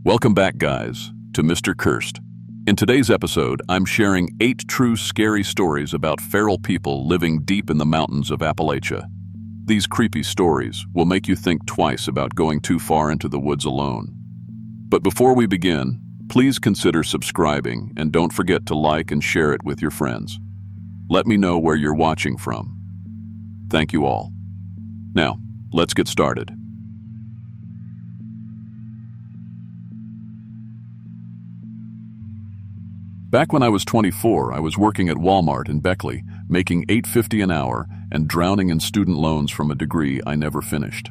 Welcome back, guys, to Mr. Cursed. In today's episode, I'm sharing 8 true scary stories about feral people living deep in the mountains of Appalachia. These creepy stories will make you think twice about going too far into the woods alone. But before we begin, please consider subscribing and don't forget to like and share it with your friends. Let me know where you're watching from. Thank you all. Now, let's get started. Back when I was 24, I was working at Walmart in Beckley, making $8.50 an hour and drowning in student loans from a degree I never finished.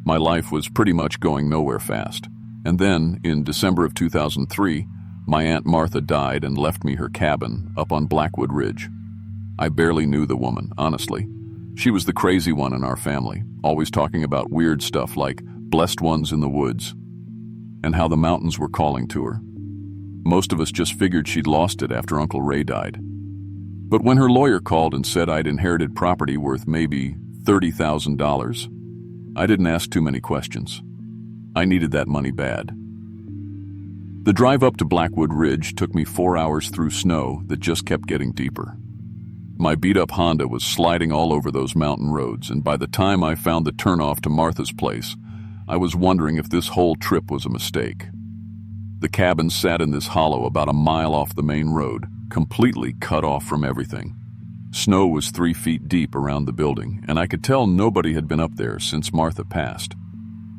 My life was pretty much going nowhere fast. And then, in December of 2003, my Aunt Martha died and left me her cabin up on Blackwood Ridge. I barely knew the woman, honestly. She was the crazy one in our family, always talking about weird stuff like blessed ones in the woods and how the mountains were calling to her. Most of us just figured she'd lost it after Uncle Ray died. But when her lawyer called and said I'd inherited property worth maybe $30,000, I didn't ask too many questions. I needed that money bad. The drive up to Blackwood Ridge took me 4 hours through snow that just kept getting deeper. My beat-up Honda was sliding all over those mountain roads, and by the time I found the turnoff to Martha's place, I was wondering if this whole trip was a mistake. The cabin sat in this hollow about a mile off the main road, completely cut off from everything. Snow was 3 feet deep around the building, and I could tell nobody had been up there since Martha passed.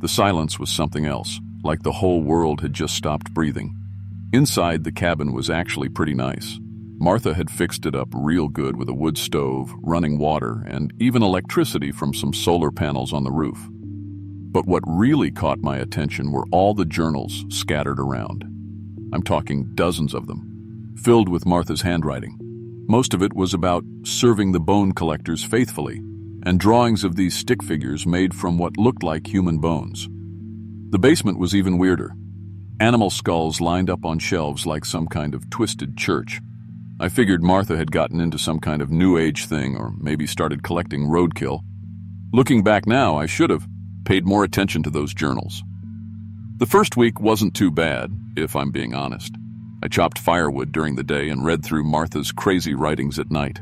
The silence was something else, like the whole world had just stopped breathing. Inside, the cabin was actually pretty nice. Martha had fixed it up real good with a wood stove, running water, and even electricity from some solar panels on the roof. But what really caught my attention were all the journals scattered around. I'm talking dozens of them, filled with Martha's handwriting. Most of it was about serving the bone collectors faithfully, and drawings of these stick figures made from what looked like human bones. The basement was even weirder. Animal skulls lined up on shelves like some kind of twisted church. I figured Martha had gotten into some kind of New Age thing or maybe started collecting roadkill. Looking back now, I should have paid more attention to those journals. The first week wasn't too bad, if I'm being honest. I chopped firewood during the day and read through Martha's crazy writings at night.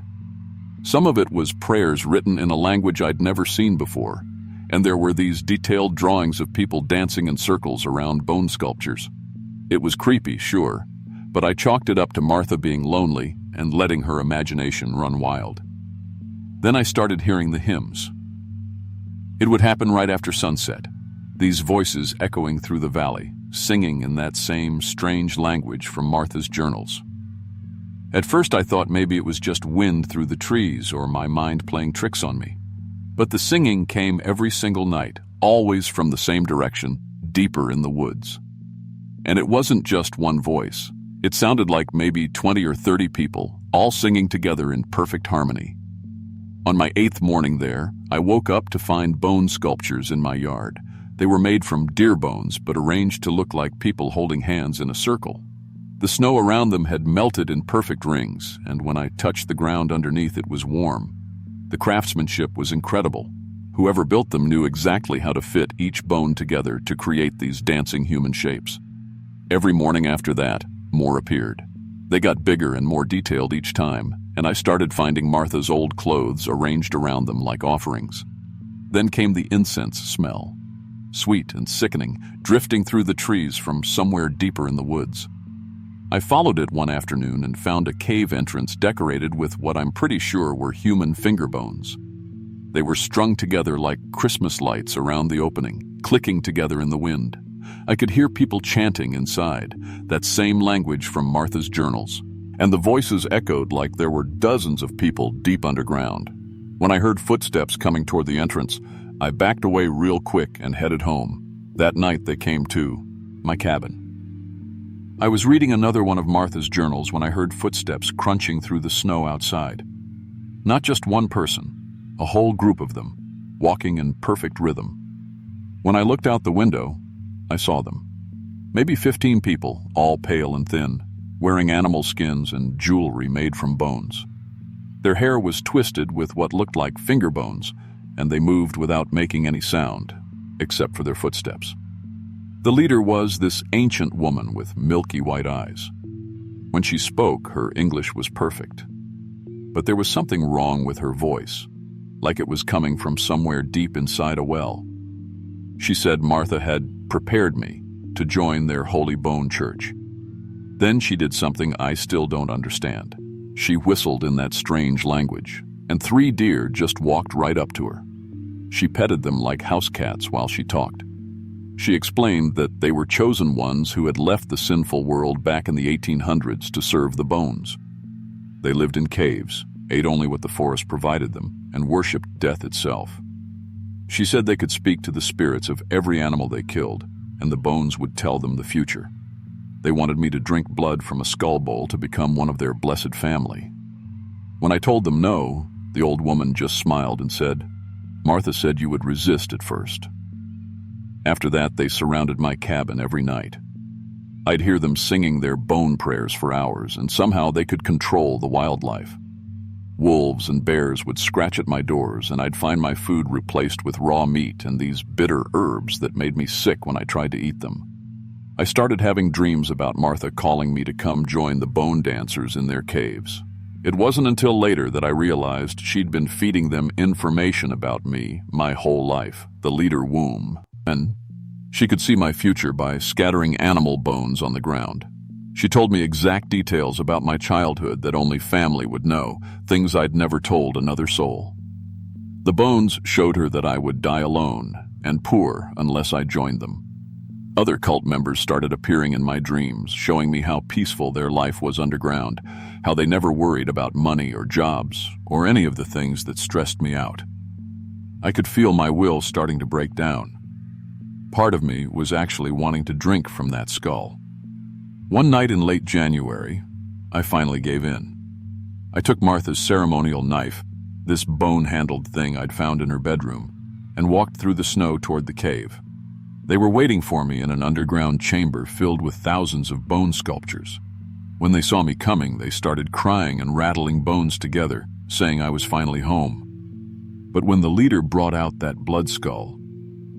Some of it was prayers written in a language I'd never seen before, and there were these detailed drawings of people dancing in circles around bone sculptures. It was creepy, sure, but I chalked it up to Martha being lonely and letting her imagination run wild. Then I started hearing the hymns. It would happen right after sunset, these voices echoing through the valley, singing in that same strange language from Martha's journals. At first I thought maybe it was just wind through the trees or my mind playing tricks on me. But the singing came every single night, always from the same direction, deeper in the woods. And it wasn't just one voice. It sounded like maybe 20 or 30 people, all singing together in perfect harmony. On my 8th morning there, I woke up to find bone sculptures in my yard. They were made from deer bones, but arranged to look like people holding hands in a circle. The snow around them had melted in perfect rings, and when I touched the ground underneath, it was warm. The craftsmanship was incredible. Whoever built them knew exactly how to fit each bone together to create these dancing human shapes. Every morning after that, more appeared. They got bigger and more detailed each time, and I started finding Martha's old clothes arranged around them like offerings. Then came the incense smell, sweet and sickening, drifting through the trees from somewhere deeper in the woods. I followed it one afternoon and found a cave entrance decorated with what I'm pretty sure were human finger bones. They were strung together like Christmas lights around the opening, clicking together in the wind. I could hear people chanting inside, that same language from Martha's journals, and the voices echoed like there were dozens of people deep underground. When I heard footsteps coming toward the entrance, I backed away real quick and headed home. That night they came to my cabin. I was reading another one of Martha's journals when I heard footsteps crunching through the snow outside. Not just one person, a whole group of them, walking in perfect rhythm. When I looked out the window, I saw them. Maybe 15 people, all pale and thin, wearing animal skins and jewelry made from bones. Their hair was twisted with what looked like finger bones, and they moved without making any sound, except for their footsteps. The leader was this ancient woman with milky white eyes. When she spoke, her English was perfect. But there was something wrong with her voice, like it was coming from somewhere deep inside a well. She said Martha had prepared me to join their Holy Bone Church. Then she did something I still don't understand. She whistled in that strange language, and 3 deer just walked right up to her. She petted them like house cats while she talked. She explained that they were chosen ones who had left the sinful world back in the 1800s to serve the bones. They lived in caves, ate only what the forest provided them, and worshipped death itself. She said they could speak to the spirits of every animal they killed, and the bones would tell them the future. They wanted me to drink blood from a skull bowl to become one of their blessed family. When I told them no, the old woman just smiled and said, "Martha said you would resist at first." After that, they surrounded my cabin every night. I'd hear them singing their bone prayers for hours, and somehow they could control the wildlife. Wolves and bears would scratch at my doors, and I'd find my food replaced with raw meat and these bitter herbs that made me sick when I tried to eat them. I started having dreams about Martha calling me to come join the bone dancers in their caves. It wasn't until later that I realized she'd been feeding them information about me my whole life, the leader womb. And she could see my future by scattering animal bones on the ground. She told me exact details about my childhood that only family would know, things I'd never told another soul. The bones showed her that I would die alone and poor unless I joined them. Other cult members started appearing in my dreams, showing me how peaceful their life was underground, how they never worried about money or jobs or any of the things that stressed me out. I could feel my will starting to break down. Part of me was actually wanting to drink from that skull. One night in late January, I finally gave in. I took Martha's ceremonial knife, this bone-handled thing I'd found in her bedroom, and walked through the snow toward the cave. They were waiting for me in an underground chamber filled with thousands of bone sculptures. When they saw me coming, they started crying and rattling bones together, saying I was finally home. But when the leader brought out that blood skull,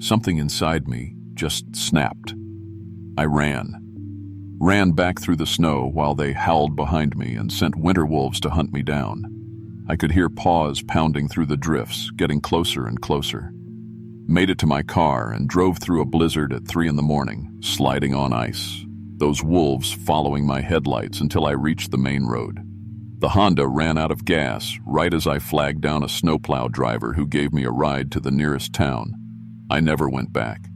something inside me just snapped. I ran back through the snow while they howled behind me and sent winter wolves to hunt me down. I could hear paws pounding through the drifts, getting closer and closer. Made it to my car and drove through a blizzard at 3 a.m, sliding on ice, those wolves following my headlights until I reached the main road. The Honda ran out of gas right as I flagged down a snowplow driver who gave me a ride to the nearest town. I never went back.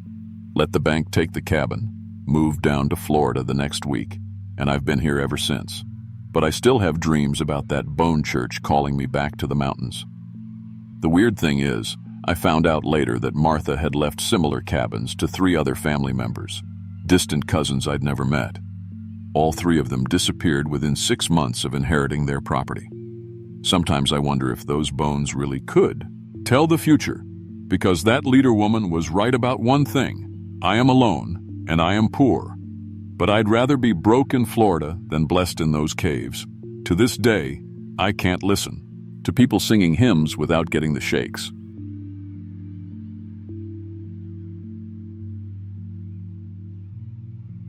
Let the bank take the cabin, moved down to Florida the next week, and I've been here ever since. But I still have dreams about that bone church calling me back to the mountains. The weird thing is, I found out later that Martha had left similar cabins to 3 other family members, distant cousins I'd never met. All 3 of them disappeared within 6 months of inheriting their property. Sometimes I wonder if those bones really could tell the future, because that leader woman was right about one thing. I am alone, and I am poor. But I'd rather be broke in Florida than blessed in those caves. To this day, I can't listen to people singing hymns without getting the shakes.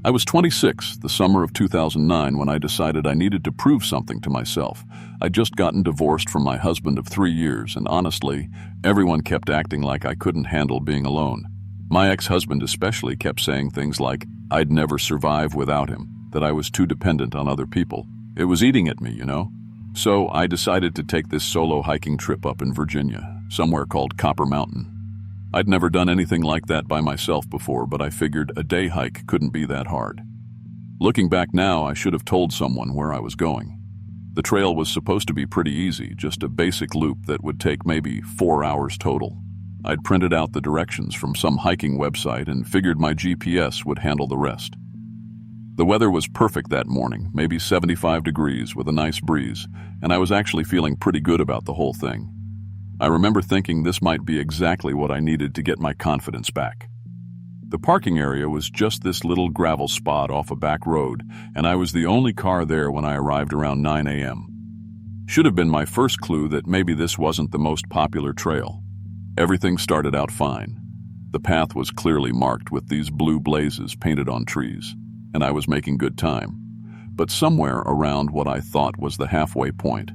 I was 26, the summer of 2009, when I decided I needed to prove something to myself. I'd just gotten divorced from my husband of 3 years, and honestly, everyone kept acting like I couldn't handle being alone. My ex-husband especially kept saying things like I'd never survive without him, that I was too dependent on other people. It was eating at me, you know? So I decided to take this solo hiking trip up in Virginia, somewhere called Copper Mountain. I'd never done anything like that by myself before, but I figured a day hike couldn't be that hard. Looking back now, I should have told someone where I was going. The trail was supposed to be pretty easy, just a basic loop that would take maybe 4 hours total. I'd printed out the directions from some hiking website and figured my GPS would handle the rest. The weather was perfect that morning, maybe 75 degrees with a nice breeze, and I was actually feeling pretty good about the whole thing. I remember thinking this might be exactly what I needed to get my confidence back. The parking area was just this little gravel spot off a back road, and I was the only car there when I arrived around 9 a.m. Should have been my first clue that maybe this wasn't the most popular trail. Everything started out fine. The path was clearly marked with these blue blazes painted on trees, and I was making good time. But somewhere around what I thought was the halfway point,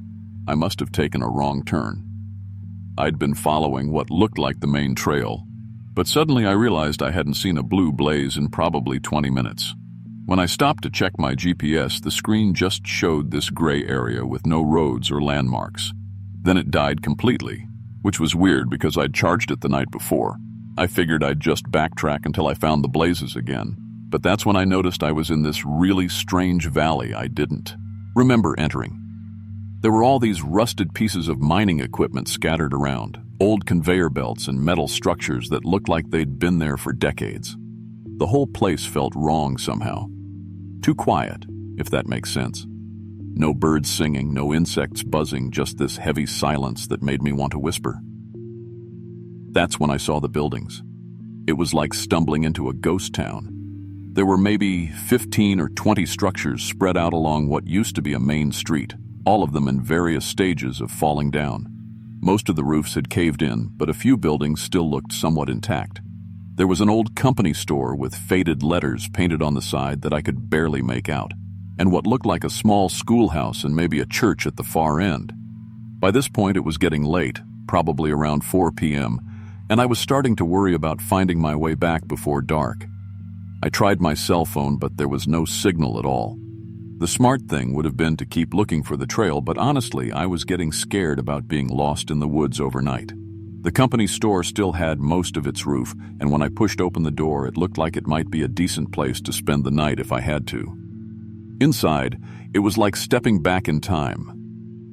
I must have taken a wrong turn. I'd been following what looked like the main trail, but suddenly I realized I hadn't seen a blue blaze in probably 20 minutes. When I stopped to check my GPS, the screen just showed this gray area with no roads or landmarks. Then it died completely, which was weird because I'd charged it the night before. I figured I'd just backtrack until I found the blazes again, but that's when I noticed I was in this really strange valley I didn't remember entering. There were all these rusted pieces of mining equipment scattered around, old conveyor belts and metal structures that looked like they'd been there for decades. The whole place felt wrong somehow. Too quiet, if that makes sense. No birds singing, no insects buzzing, just this heavy silence that made me want to whisper. That's when I saw the buildings. It was like stumbling into a ghost town. There were maybe 15 or 20 structures spread out along what used to be a main street, all of them in various stages of falling down. Most of the roofs had caved in, but a few buildings still looked somewhat intact. There was an old company store with faded letters painted on the side that I could barely make out, and what looked like a small schoolhouse and maybe a church at the far end. By this point, it was getting late, probably around 4 p.m., and I was starting to worry about finding my way back before dark. I tried my cell phone, but there was no signal at all. The smart thing would have been to keep looking for the trail, but honestly, I was getting scared about being lost in the woods overnight. The company store still had most of its roof, and when I pushed open the door, it looked like it might be a decent place to spend the night if I had to. Inside, it was like stepping back in time.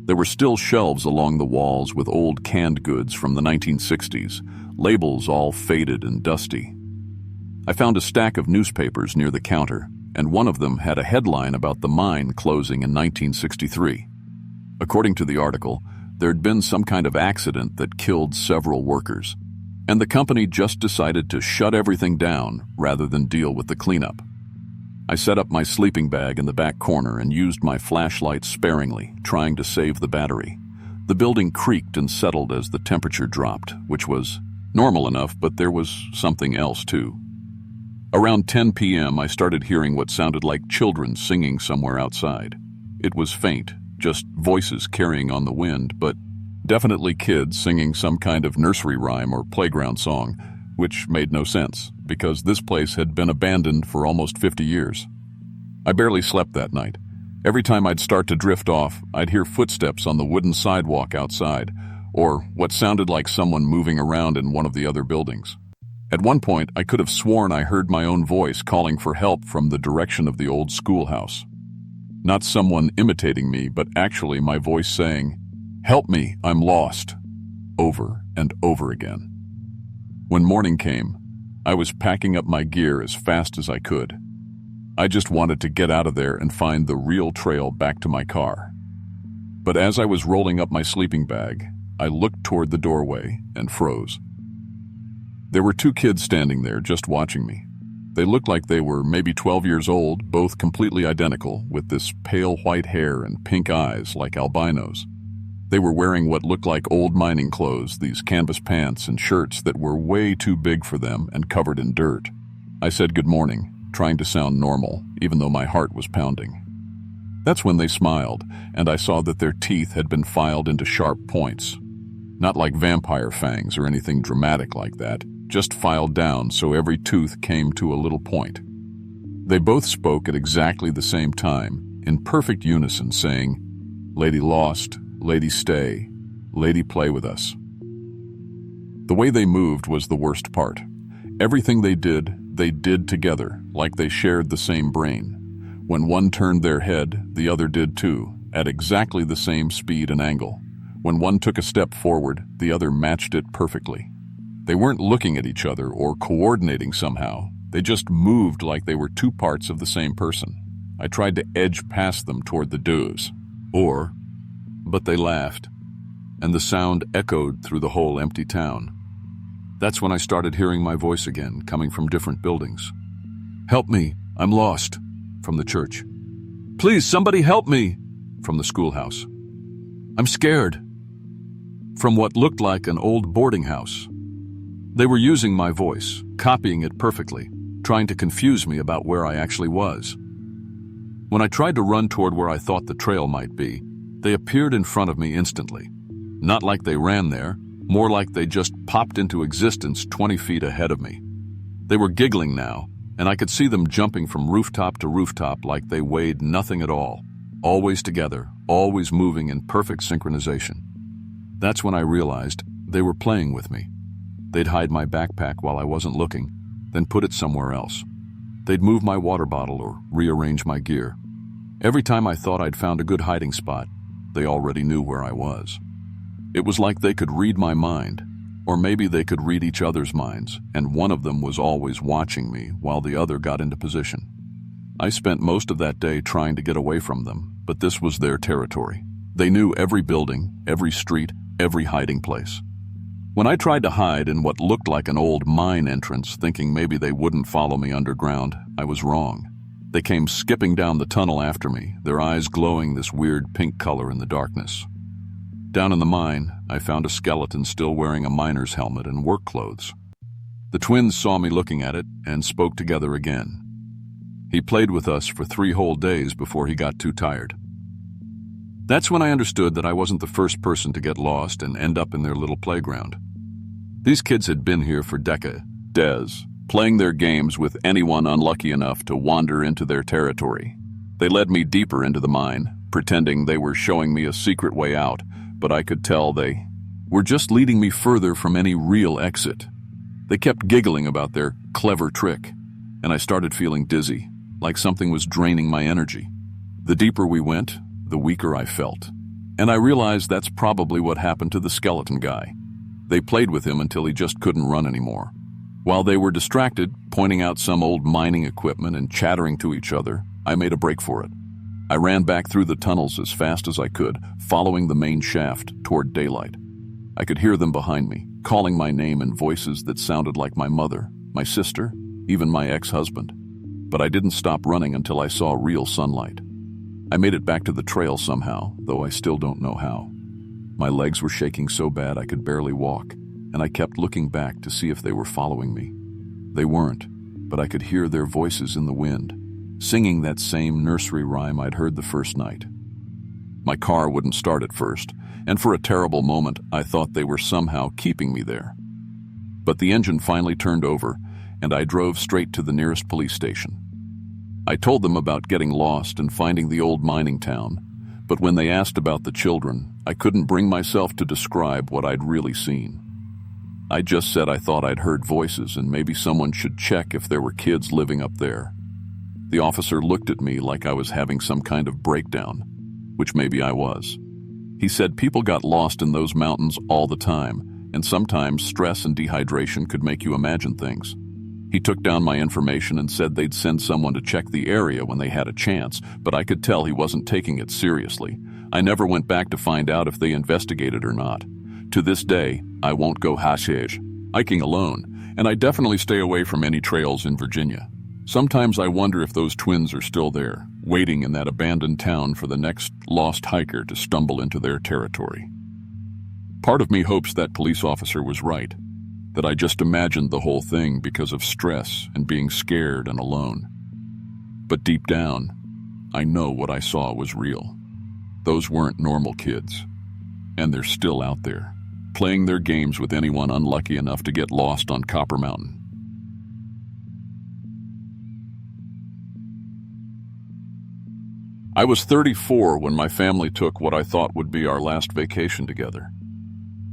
There were still shelves along the walls with old canned goods from the 1960s, labels all faded and dusty. I found a stack of newspapers near the counter, and one of them had a headline about the mine closing in 1963. According to the article, there'd been some kind of accident that killed several workers, and the company just decided to shut everything down rather than deal with the cleanup. I set up my sleeping bag in the back corner and used my flashlight sparingly, trying to save the battery. The building creaked and settled as the temperature dropped, which was normal enough, but there was something else too. Around 10 p.m., I started hearing what sounded like children singing somewhere outside. It was faint, just voices carrying on the wind, but definitely kids singing some kind of nursery rhyme or playground song, which made no sense, because this place had been abandoned for almost 50 years. I barely slept that night. Every time I'd start to drift off, I'd hear footsteps on the wooden sidewalk outside, or what sounded like someone moving around in one of the other buildings. At one point, I could have sworn I heard my own voice calling for help from the direction of the old schoolhouse. Not someone imitating me, but actually my voice saying, "Help me, I'm lost," over and over again. When morning came, I was packing up my gear as fast as I could. I just wanted to get out of there and find the real trail back to my car. But as I was rolling up my sleeping bag, I looked toward the doorway and froze. There were two kids standing there just watching me. They looked like they were maybe 12 years old, both completely identical, with this pale white hair and pink eyes like albinos. They were wearing what looked like old mining clothes, these canvas pants and shirts that were way too big for them and covered in dirt. I said good morning, trying to sound normal, even though my heart was pounding. That's when they smiled, and I saw that their teeth had been filed into sharp points. Not like vampire fangs or anything dramatic like that, just filed down so every tooth came to a little point. They both spoke at exactly the same time, in perfect unison, saying, "Lady lost, lady stay, lady play with us." The way they moved was the worst part. Everything they did together, like they shared the same brain. When one turned their head, the other did too, at exactly the same speed and angle. When one took a step forward, the other matched it perfectly. They weren't looking at each other or coordinating somehow. They just moved like they were two parts of the same person. I tried to edge past them toward the doos. But they laughed, and the sound echoed through the whole empty town. That's when I started hearing my voice again, coming from different buildings. "Help me, I'm lost," from the church. "Please, somebody help me," from the schoolhouse. "I'm scared," from what looked like an old boarding house. They were using my voice, copying it perfectly, trying to confuse me about where I actually was. When I tried to run toward where I thought the trail might be, they appeared in front of me instantly. Not like they ran there, more like they just popped into existence 20 feet ahead of me. They were giggling now, and I could see them jumping from rooftop to rooftop like they weighed nothing at all, always together, always moving in perfect synchronization. That's when I realized they were playing with me. They'd hide my backpack while I wasn't looking, then put it somewhere else. They'd move my water bottle or rearrange my gear. Every time I thought I'd found a good hiding spot, they already knew where I was. It was like they could read my mind, or maybe they could read each other's minds, and one of them was always watching me while the other got into position. I spent most of that day trying to get away from them, but this was their territory. They knew every building, every street, every hiding place. When I tried to hide in what looked like an old mine entrance, thinking maybe they wouldn't follow me underground, I was wrong. They came skipping down the tunnel after me, their eyes glowing this weird pink color in the darkness. Down in the mine, I found a skeleton still wearing a miner's helmet and work clothes. The twins saw me looking at it and spoke together again. He played with us for 3 whole days before he got too tired. That's when I understood that I wasn't the first person to get lost and end up in their little playground. These kids had been here for decades, playing their games with anyone unlucky enough to wander into their territory. They led me deeper into the mine, pretending they were showing me a secret way out, but I could tell they were just leading me further from any real exit. They kept giggling about their clever trick, and I started feeling dizzy, like something was draining my energy. The deeper we went, the weaker I felt. And I realized that's probably what happened to the skeleton guy. They played with him until he just couldn't run anymore. While they were distracted, pointing out some old mining equipment and chattering to each other, I made a break for it. I ran back through the tunnels as fast as I could, following the main shaft toward daylight. I could hear them behind me, calling my name in voices that sounded like my mother, my sister, even my ex-husband. But I didn't stop running until I saw real sunlight. I made it back to the trail somehow, though I still don't know how. My legs were shaking so bad I could barely walk, and I kept looking back to see if they were following me. They weren't, but I could hear their voices in the wind, singing that same nursery rhyme I'd heard the first night. My car wouldn't start at first, and for a terrible moment I thought they were somehow keeping me there. But the engine finally turned over, and I drove straight to the nearest police station. I told them about getting lost and finding the old mining town, but when they asked about the children, I couldn't bring myself to describe what I'd really seen. I just said I thought I'd heard voices and maybe someone should check if there were kids living up there. The officer looked at me like I was having some kind of breakdown, which maybe I was. He said people got lost in those mountains all the time, and sometimes stress and dehydration could make you imagine things. He took down my information and said they'd send someone to check the area when they had a chance, but I could tell he wasn't taking it seriously. I never went back to find out if they investigated or not. To this day, I won't go hiking alone, and I definitely stay away from any trails in Virginia. Sometimes I wonder if those twins are still there, waiting in that abandoned town for the next lost hiker to stumble into their territory. Part of me hopes that police officer was right, that I just imagined the whole thing because of stress and being scared and alone. But deep down, I know what I saw was real. Those weren't normal kids, and they're still out there, playing their games with anyone unlucky enough to get lost on Copper Mountain. I was 34 when my family took what I thought would be our last vacation together.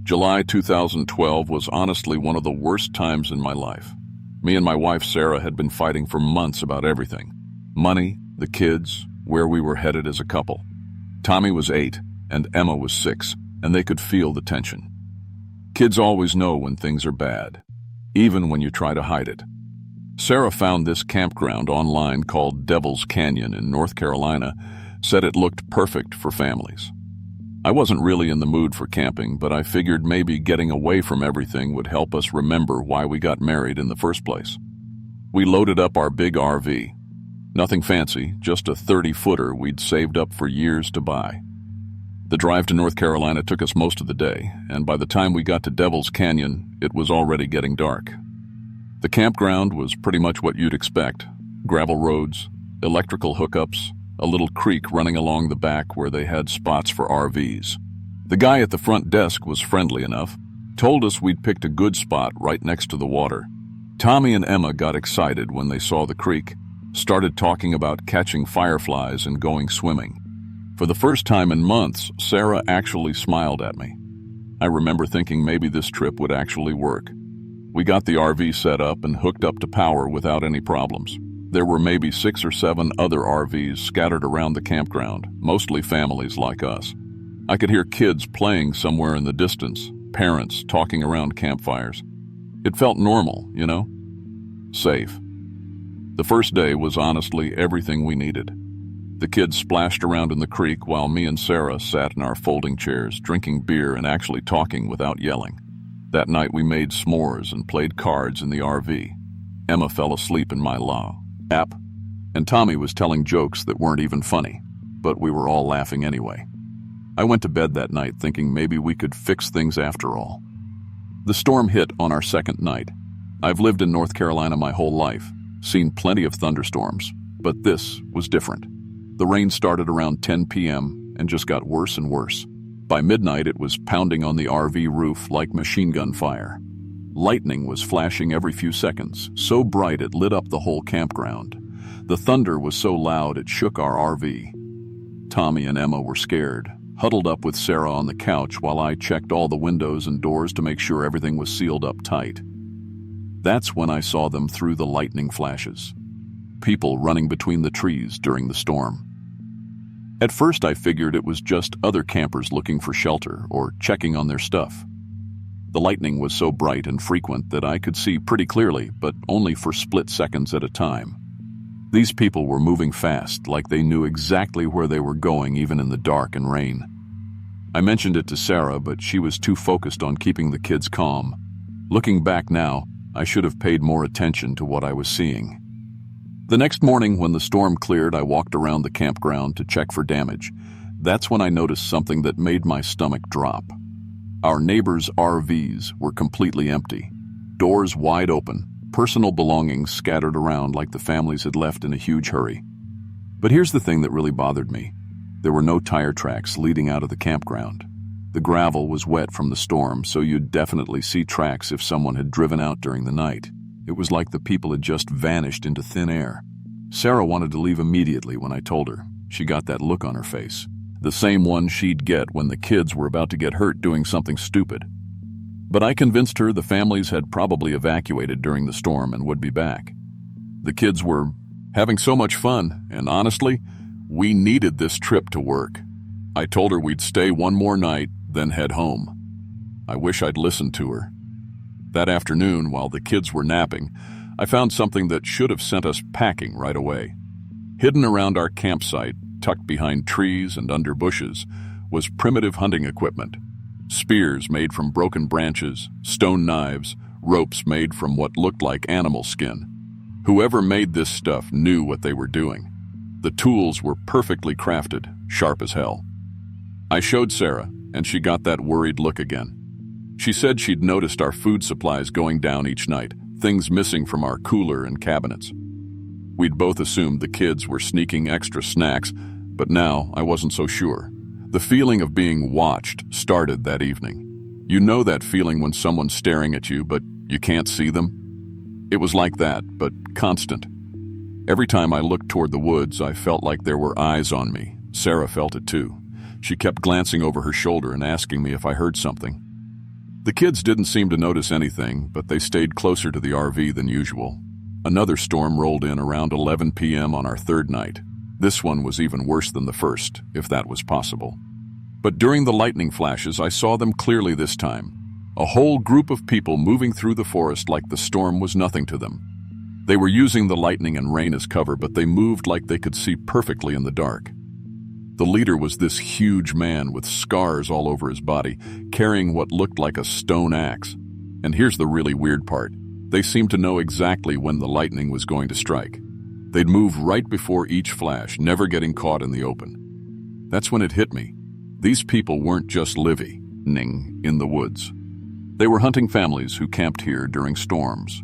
July 2012 was honestly one of the worst times in my life. Me and my wife Sarah had been fighting for months about everything. Money, the kids, where we were headed as a couple. Tommy was 8 and Emma was 6, and they could feel the tension. Kids always know when things are bad, even when you try to hide it. Sarah found this campground online called Devil's Canyon in North Carolina, said it looked perfect for families. I wasn't really in the mood for camping, but I figured maybe getting away from everything would help us remember why we got married in the first place. We loaded up our big RV. Nothing fancy, just a 30-footer we'd saved up for years to buy. The drive to North Carolina took us most of the day, and by the time we got to Devil's Canyon, it was already getting dark. The campground was pretty much what you'd expect: gravel roads, electrical hookups, a little creek running along the back where they had spots for RVs. The guy at the front desk was friendly enough, told us we'd picked a good spot right next to the water. Tommy and Emma got excited when they saw the creek, started talking about catching fireflies and going swimming. For the first time in months, Sarah actually smiled at me. I remember thinking maybe this trip would actually work. We got the RV set up and hooked up to power without any problems. There were maybe 6 or 7 other RVs scattered around the campground, mostly families like us. I could hear kids playing somewhere in the distance, parents talking around campfires. It felt normal, you know? Safe. The first day was honestly everything we needed. The kids splashed around in the creek while me and Sarah sat in our folding chairs, drinking beer and actually talking without yelling. That night we made s'mores and played cards in the RV. Emma fell asleep in my lap, and Tommy was telling jokes that weren't even funny, but we were all laughing anyway. I went to bed that night thinking maybe we could fix things after all. The storm hit on our second night. I've lived in North Carolina my whole life, seen plenty of thunderstorms, but this was different. The rain started around 10 p.m. and just got worse and worse. By midnight, it was pounding on the RV roof like machine gun fire. Lightning was flashing every few seconds, so bright it lit up the whole campground. The thunder was so loud it shook our RV. Tommy and Emma were scared, huddled up with Sarah on the couch while I checked all the windows and doors to make sure everything was sealed up tight. That's when I saw them through the lightning flashes. People running between the trees during the storm. At first I figured it was just other campers looking for shelter or checking on their stuff. The lightning was so bright and frequent that I could see pretty clearly, but only for split seconds at a time. These people were moving fast, like they knew exactly where they were going even in the dark and rain. I mentioned it to Sarah, but she was too focused on keeping the kids calm. Looking back now, I should have paid more attention to what I was seeing. The next morning, when the storm cleared, I walked around the campground to check for damage. That's when I noticed something that made my stomach drop. Our neighbors' RVs were completely empty, doors wide open, personal belongings scattered around like the families had left in a huge hurry. But here's the thing that really bothered me. There were no tire tracks leading out of the campground. The gravel was wet from the storm, so you'd definitely see tracks if someone had driven out during the night. It was like the people had just vanished into thin air. Sarah wanted to leave immediately when I told her. She got that look on her face, the same one she'd get when the kids were about to get hurt doing something stupid. But I convinced her the families had probably evacuated during the storm and would be back. The kids were having so much fun, and honestly, we needed this trip to work. I told her we'd stay one more night, then head home. I wish I'd listened to her. That afternoon, while the kids were napping, I found something that should have sent us packing right away. Hidden around our campsite, tucked behind trees and under bushes, was primitive hunting equipment. Spears made from broken branches, stone knives, ropes made from what looked like animal skin. Whoever made this stuff knew what they were doing. The tools were perfectly crafted, sharp as hell. I showed Sarah, and she got that worried look again. She said she'd noticed our food supplies going down each night, things missing from our cooler and cabinets. We'd both assumed the kids were sneaking extra snacks, but now I wasn't so sure. The feeling of being watched started that evening. You know that feeling when someone's staring at you, but you can't see them? It was like that, but constant. Every time I looked toward the woods, I felt like there were eyes on me. Sarah felt it too. She kept glancing over her shoulder and asking me if I heard something. The kids didn't seem to notice anything, but they stayed closer to the RV than usual. Another storm rolled in around 11 p.m. on our third night. This one was even worse than the first, if that was possible. But during the lightning flashes, I saw them clearly this time. A whole group of people moving through the forest like the storm was nothing to them. They were using the lightning and rain as cover, but they moved like they could see perfectly in the dark. The leader was this huge man with scars all over his body, carrying what looked like a stone axe. And here's the really weird part. They seemed to know exactly when the lightning was going to strike. They'd move right before each flash, never getting caught in the open. That's when it hit me. These people weren't just living in the woods. They were hunting families who camped here during storms.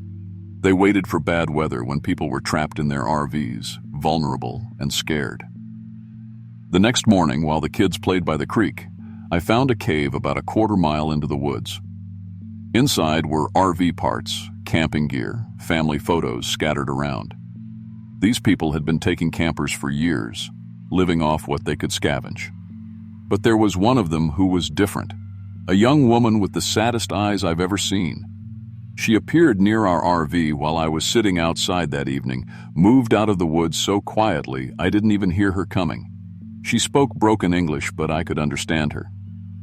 They waited for bad weather when people were trapped in their RVs, vulnerable and scared. The next morning, while the kids played by the creek, I found a cave about a quarter-mile into the woods. Inside were RV parts, camping gear, family photos scattered around. These people had been taking campers for years, living off what they could scavenge. But there was one of them who was different, a young woman with the saddest eyes I've ever seen. She appeared near our RV while I was sitting outside that evening, moved out of the woods so quietly I didn't even hear her coming. She spoke broken English, but I could understand her.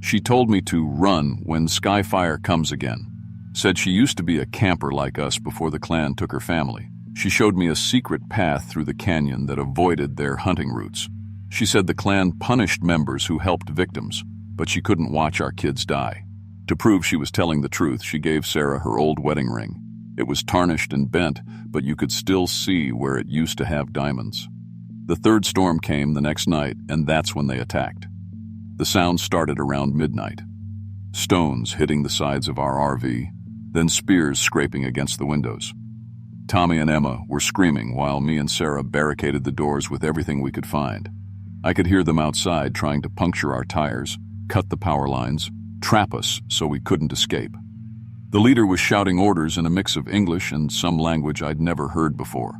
She told me to run when Skyfire comes again. Said she used to be a camper like us before the clan took her family. She showed me a secret path through the canyon that avoided their hunting routes. She said the clan punished members who helped victims, but she couldn't watch our kids die. To prove she was telling the truth, she gave Sarah her old wedding ring. It was tarnished and bent, but you could still see where it used to have diamonds. The third storm came the next night, and that's when they attacked. The sound started around midnight. Stones hitting the sides of our RV, then spears scraping against the windows. Tommy and Emma were screaming while me and Sarah barricaded the doors with everything we could find. I could hear them outside trying to puncture our tires, cut the power lines, trap us so we couldn't escape. The leader was shouting orders in a mix of English and some language I'd never heard before.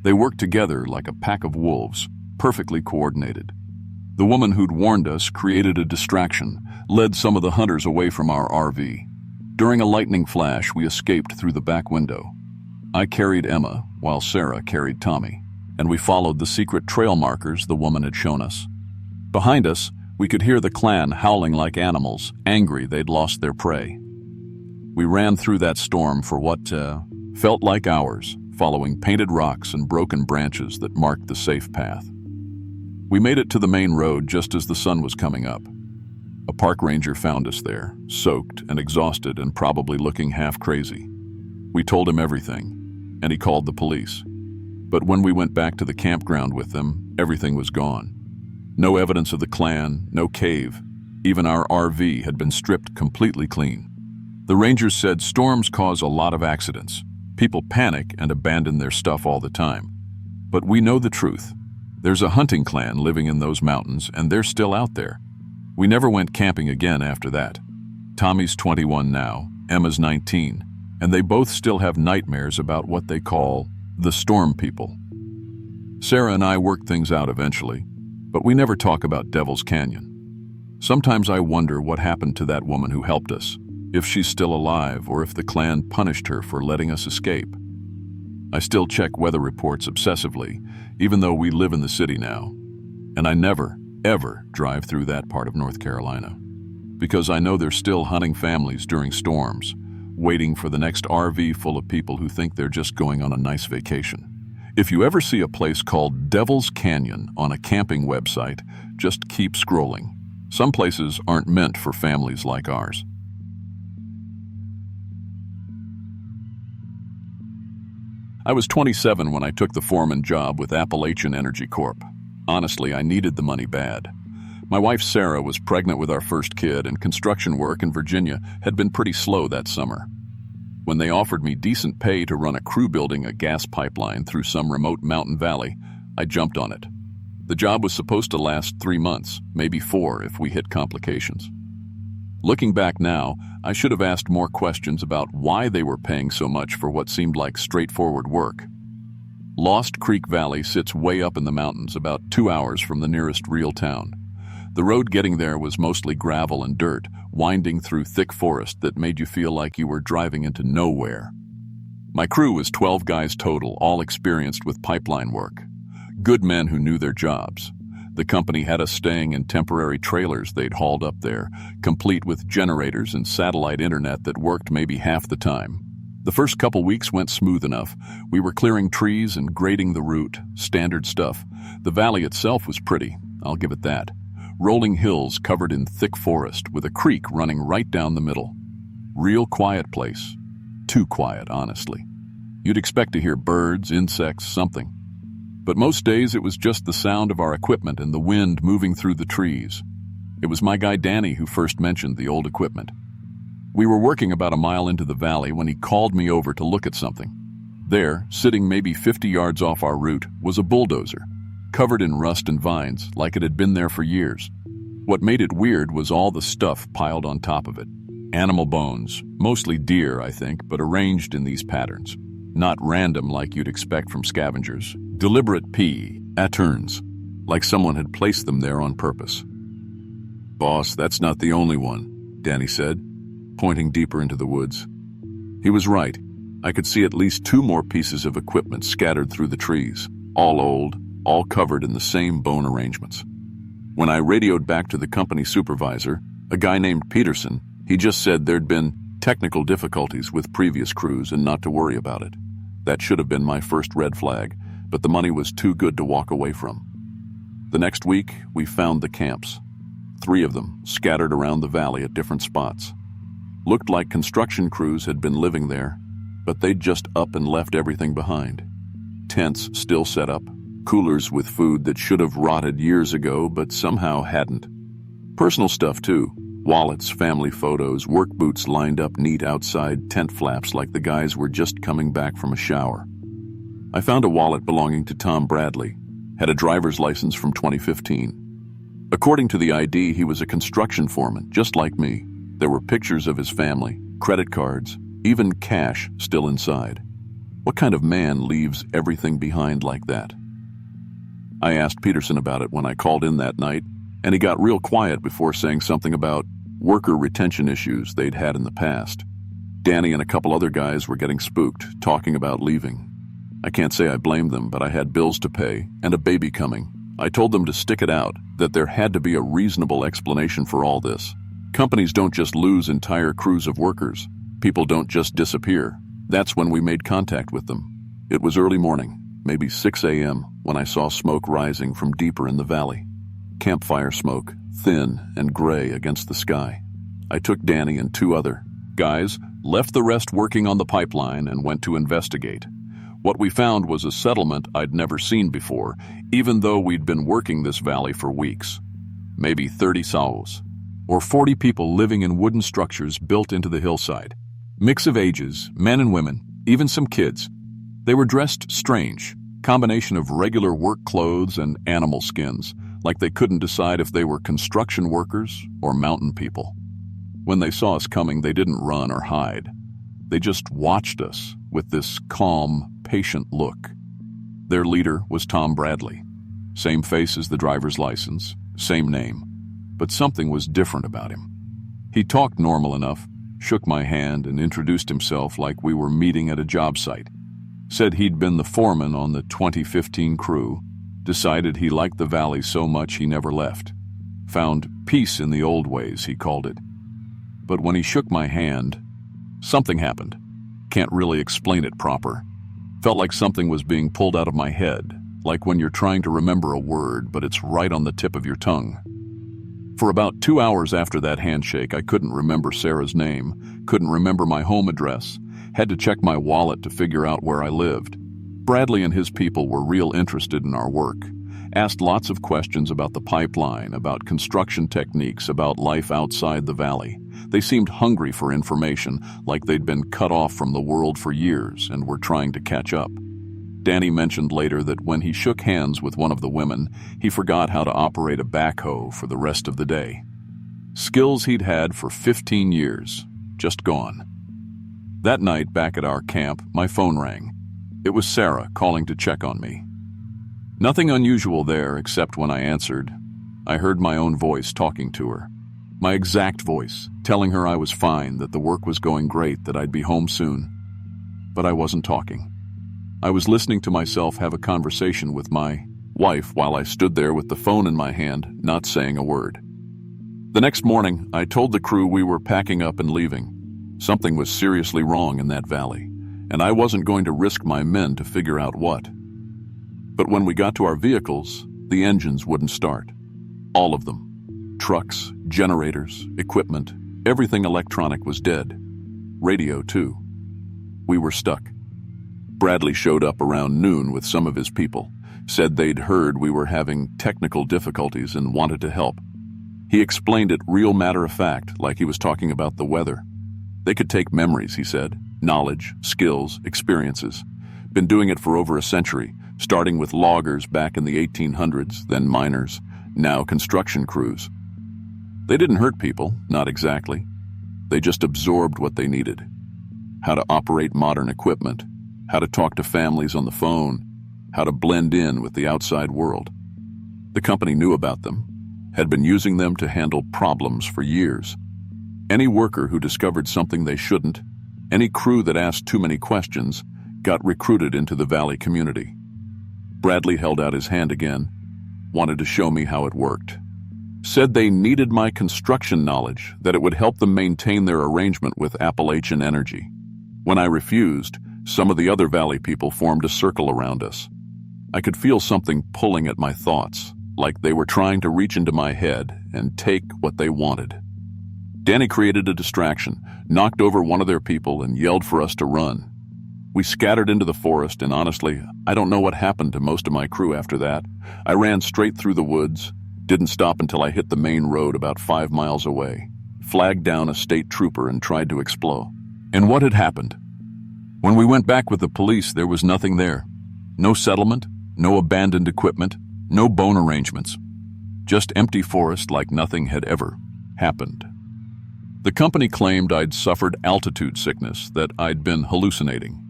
They worked together like a pack of wolves, perfectly coordinated. The woman who'd warned us created a distraction, led some of the hunters away from our RV. During a lightning flash, we escaped through the back window. I carried Emma, while Sarah carried Tommy, and we followed the secret trail markers the woman had shown us. Behind us, we could hear the clan howling like animals, angry they'd lost their prey. We ran through that storm for what felt like hours, following painted rocks and broken branches that marked the safe path. We made it to the main road just as the sun was coming up. A park ranger found us there, soaked and exhausted and probably looking half crazy. We told him everything, and he called the police. But when we went back to the campground with them, everything was gone. No evidence of the clan, no cave. Even our RV had been stripped completely clean. The rangers said storms cause a lot of accidents. People panic and abandon their stuff all the time. But we know the truth. There's a hunting clan living in those mountains, and they're still out there. We never went camping again after that. Tommy's 21 now, Emma's 19, and they both still have nightmares about what they call the storm people. Sarah and I worked things out eventually, but we never talk about Devil's Canyon. Sometimes I wonder what happened to that woman who helped us, if she's still alive or if the clan punished her for letting us escape. I still check weather reports obsessively, even though we live in the city now. And I never, ever drive through that part of North Carolina, because I know there's still hunting families during storms, waiting for the next RV full of people who think they're just going on a nice vacation. If you ever see a place called Devil's Canyon on a camping website, just keep scrolling. Some places aren't meant for families like ours. I was 27 when I took the foreman job with Appalachian Energy Corp. Honestly, I needed the money bad. My wife Sarah was pregnant with our first kid, and construction work in Virginia had been pretty slow that summer. When they offered me decent pay to run a crew building a gas pipeline through some remote mountain valley, I jumped on it. The job was supposed to last 3 months, maybe 4 if we hit complications. Looking back now, I should have asked more questions about why they were paying so much for what seemed like straightforward work. Lost Creek Valley sits way up in the mountains, about 2 hours from the nearest real town. The road getting there was mostly gravel and dirt, winding through thick forest that made you feel like you were driving into nowhere. My crew was 12 guys total, all experienced with pipeline work. Good men who knew their jobs. The company had us staying in temporary trailers they'd hauled up there, complete with generators and satellite internet that worked maybe half the time. The first couple weeks went smooth enough. We were clearing trees and grading the route, standard stuff. The valley itself was pretty, I'll give it that. Rolling hills covered in thick forest with a creek running right down the middle. Real quiet place. Too quiet, honestly. You'd expect to hear birds, insects, something. But most days it was just the sound of our equipment and the wind moving through the trees. It was my guy Danny who first mentioned the old equipment. We were working about a mile into the valley when he called me over to look at something. There, sitting maybe 50 yards off our route, was a bulldozer, covered in rust and vines like it had been there for years. What made it weird was all the stuff piled on top of it. Animal bones, mostly deer, I think, but arranged in these patterns. Not random like you'd expect from scavengers. Deliberate patterns, like someone had placed them there on purpose. "Boss, that's not the only one," Danny said, pointing deeper into the woods. He was right. I could see at least 2 more pieces of equipment scattered through the trees, all old, all covered in the same bone arrangements. When I radioed back to the company supervisor, a guy named Peterson, he just said there'd been technical difficulties with previous crews and not to worry about it. That should have been my first red flag, but the money was too good to walk away from. The next week, we found the camps. 3 of them, scattered around the valley at different spots. Looked like construction crews had been living there, but they'd just up and left everything behind. Tents still set up, coolers with food that should have rotted years ago but somehow hadn't. Personal stuff too. Wallets, family photos, work boots lined up neat outside tent flaps like the guys were just coming back from a shower. I found a wallet belonging to Tom Bradley. Had a driver's license from 2015. According to the ID, he was a construction foreman, just like me. There were pictures of his family, credit cards, even cash still inside. What kind of man leaves everything behind like that? I asked Peterson about it when I called in that night, and he got real quiet before saying something about worker retention issues they'd had in the past. Danny and a couple other guys were getting spooked, talking about leaving. I can't say I blamed them, but I had bills to pay and a baby coming. I told them to stick it out, that there had to be a reasonable explanation for all this. Companies don't just lose entire crews of workers. People don't just disappear. That's when we made contact with them. It was early morning, maybe 6 a.m., when I saw smoke rising from deeper in the valley. Campfire smoke, thin and gray against the sky. I took Danny and 2 other guys, left the rest working on the pipeline, and went to investigate. What we found was a settlement I'd never seen before, even though we'd been working this valley for weeks. Maybe 30 souls, or 40 people living in wooden structures built into the hillside. Mix of ages, men and women, even some kids. They were dressed strange, combination of regular work clothes and animal skins, like they couldn't decide if they were construction workers or mountain people. When they saw us coming, they didn't run or hide. They just watched us with this calm, patient look. Their leader was Tom Bradley. Same face as the driver's license, same name, but something was different about him. He talked normal enough, shook my hand, and introduced himself like we were meeting at a job site. Said he'd been the foreman on the 2015 crew, decided he liked the valley so much he never left. Found peace in the old ways, he called it. But when he shook my hand, something happened. Can't really explain it proper. Felt like something was being pulled out of my head, like when you're trying to remember a word, but it's right on the tip of your tongue. For about 2 hours after that handshake, I couldn't remember Sarah's name, couldn't remember my home address, had to check my wallet to figure out where I lived. Bradley and his people were real interested in our work, asked lots of questions about the pipeline, about construction techniques, about life outside the valley. They seemed hungry for information, like they'd been cut off from the world for years and were trying to catch up. Danny mentioned later that when he shook hands with one of the women, he forgot how to operate a backhoe for the rest of the day. Skills he'd had for 15 years, just gone. That night, back at our camp, my phone rang. It was Sarah calling to check on me. Nothing unusual there, except when I answered, I heard my own voice talking to her. My exact voice, telling her I was fine, that the work was going great, that I'd be home soon. But I wasn't talking. I was listening to myself have a conversation with my wife while I stood there with the phone in my hand, not saying a word. The next morning, I told the crew we were packing up and leaving. Something was seriously wrong in that valley, and I wasn't going to risk my men to figure out what. But when we got to our vehicles, the engines wouldn't start. All of them. Trucks, generators, equipment, everything electronic was dead. Radio, too. We were stuck. Bradley showed up around noon with some of his people, said they'd heard we were having technical difficulties and wanted to help. He explained it real matter-of-fact, like he was talking about the weather. They could take memories, he said, knowledge, skills, experiences. Been doing it for over a century, starting with loggers back in the 1800s, then miners, now construction crews. They didn't hurt people, not exactly. They just absorbed what they needed. How to operate modern equipment, how to talk to families on the phone, how to blend in with the outside world. The company knew about them, had been using them to handle problems for years. Any worker who discovered something they shouldn't, any crew that asked too many questions, got recruited into the valley community. Bradley held out his hand again, wanted to show me how it worked. Said they needed my construction knowledge, that it would help them maintain their arrangement with Appalachian Energy. When I refused, some of the other valley people formed a circle around us. I could feel something pulling at my thoughts, like they were trying to reach into my head and take what they wanted. Danny created a distraction, knocked over one of their people, and yelled for us to run. We scattered into the forest, and honestly, I don't know what happened to most of my crew after that. I ran straight through the woods, didn't stop until I hit the main road about 5 miles away, flagged down a state trooper and tried to explode. And what had happened? When we went back with the police, there was nothing there. No settlement, no abandoned equipment, no bone arrangements. Just empty forest like nothing had ever happened. The company claimed I'd suffered altitude sickness, that I'd been hallucinating.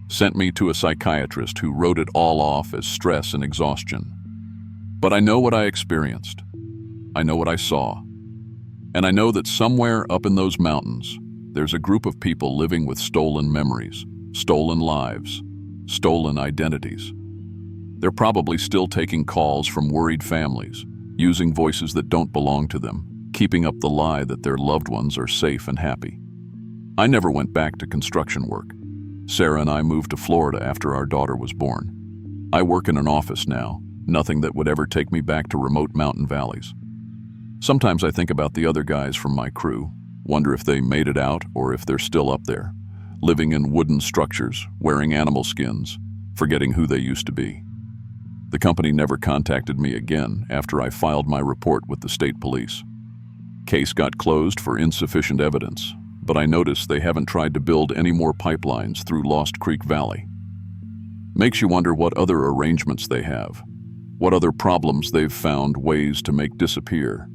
Sent me to a psychiatrist who wrote it all off as stress and exhaustion. But I know what I experienced. I know what I saw. And I know that somewhere up in those mountains, there's a group of people living with stolen memories, stolen lives, stolen identities. They're probably still taking calls from worried families, using voices that don't belong to them, keeping up the lie that their loved ones are safe and happy. I never went back to construction work. Sarah and I moved to Florida after our daughter was born. I work in an office now, nothing that would ever take me back to remote mountain valleys. Sometimes I think about the other guys from my crew, wonder if they made it out or if they're still up there, living in wooden structures, wearing animal skins, forgetting who they used to be. The company never contacted me again after I filed my report with the state police. Case got closed for insufficient evidence, but I noticed they haven't tried to build any more pipelines through Lost Creek Valley. Makes you wonder what other arrangements they have, what other problems they've found ways to make disappear.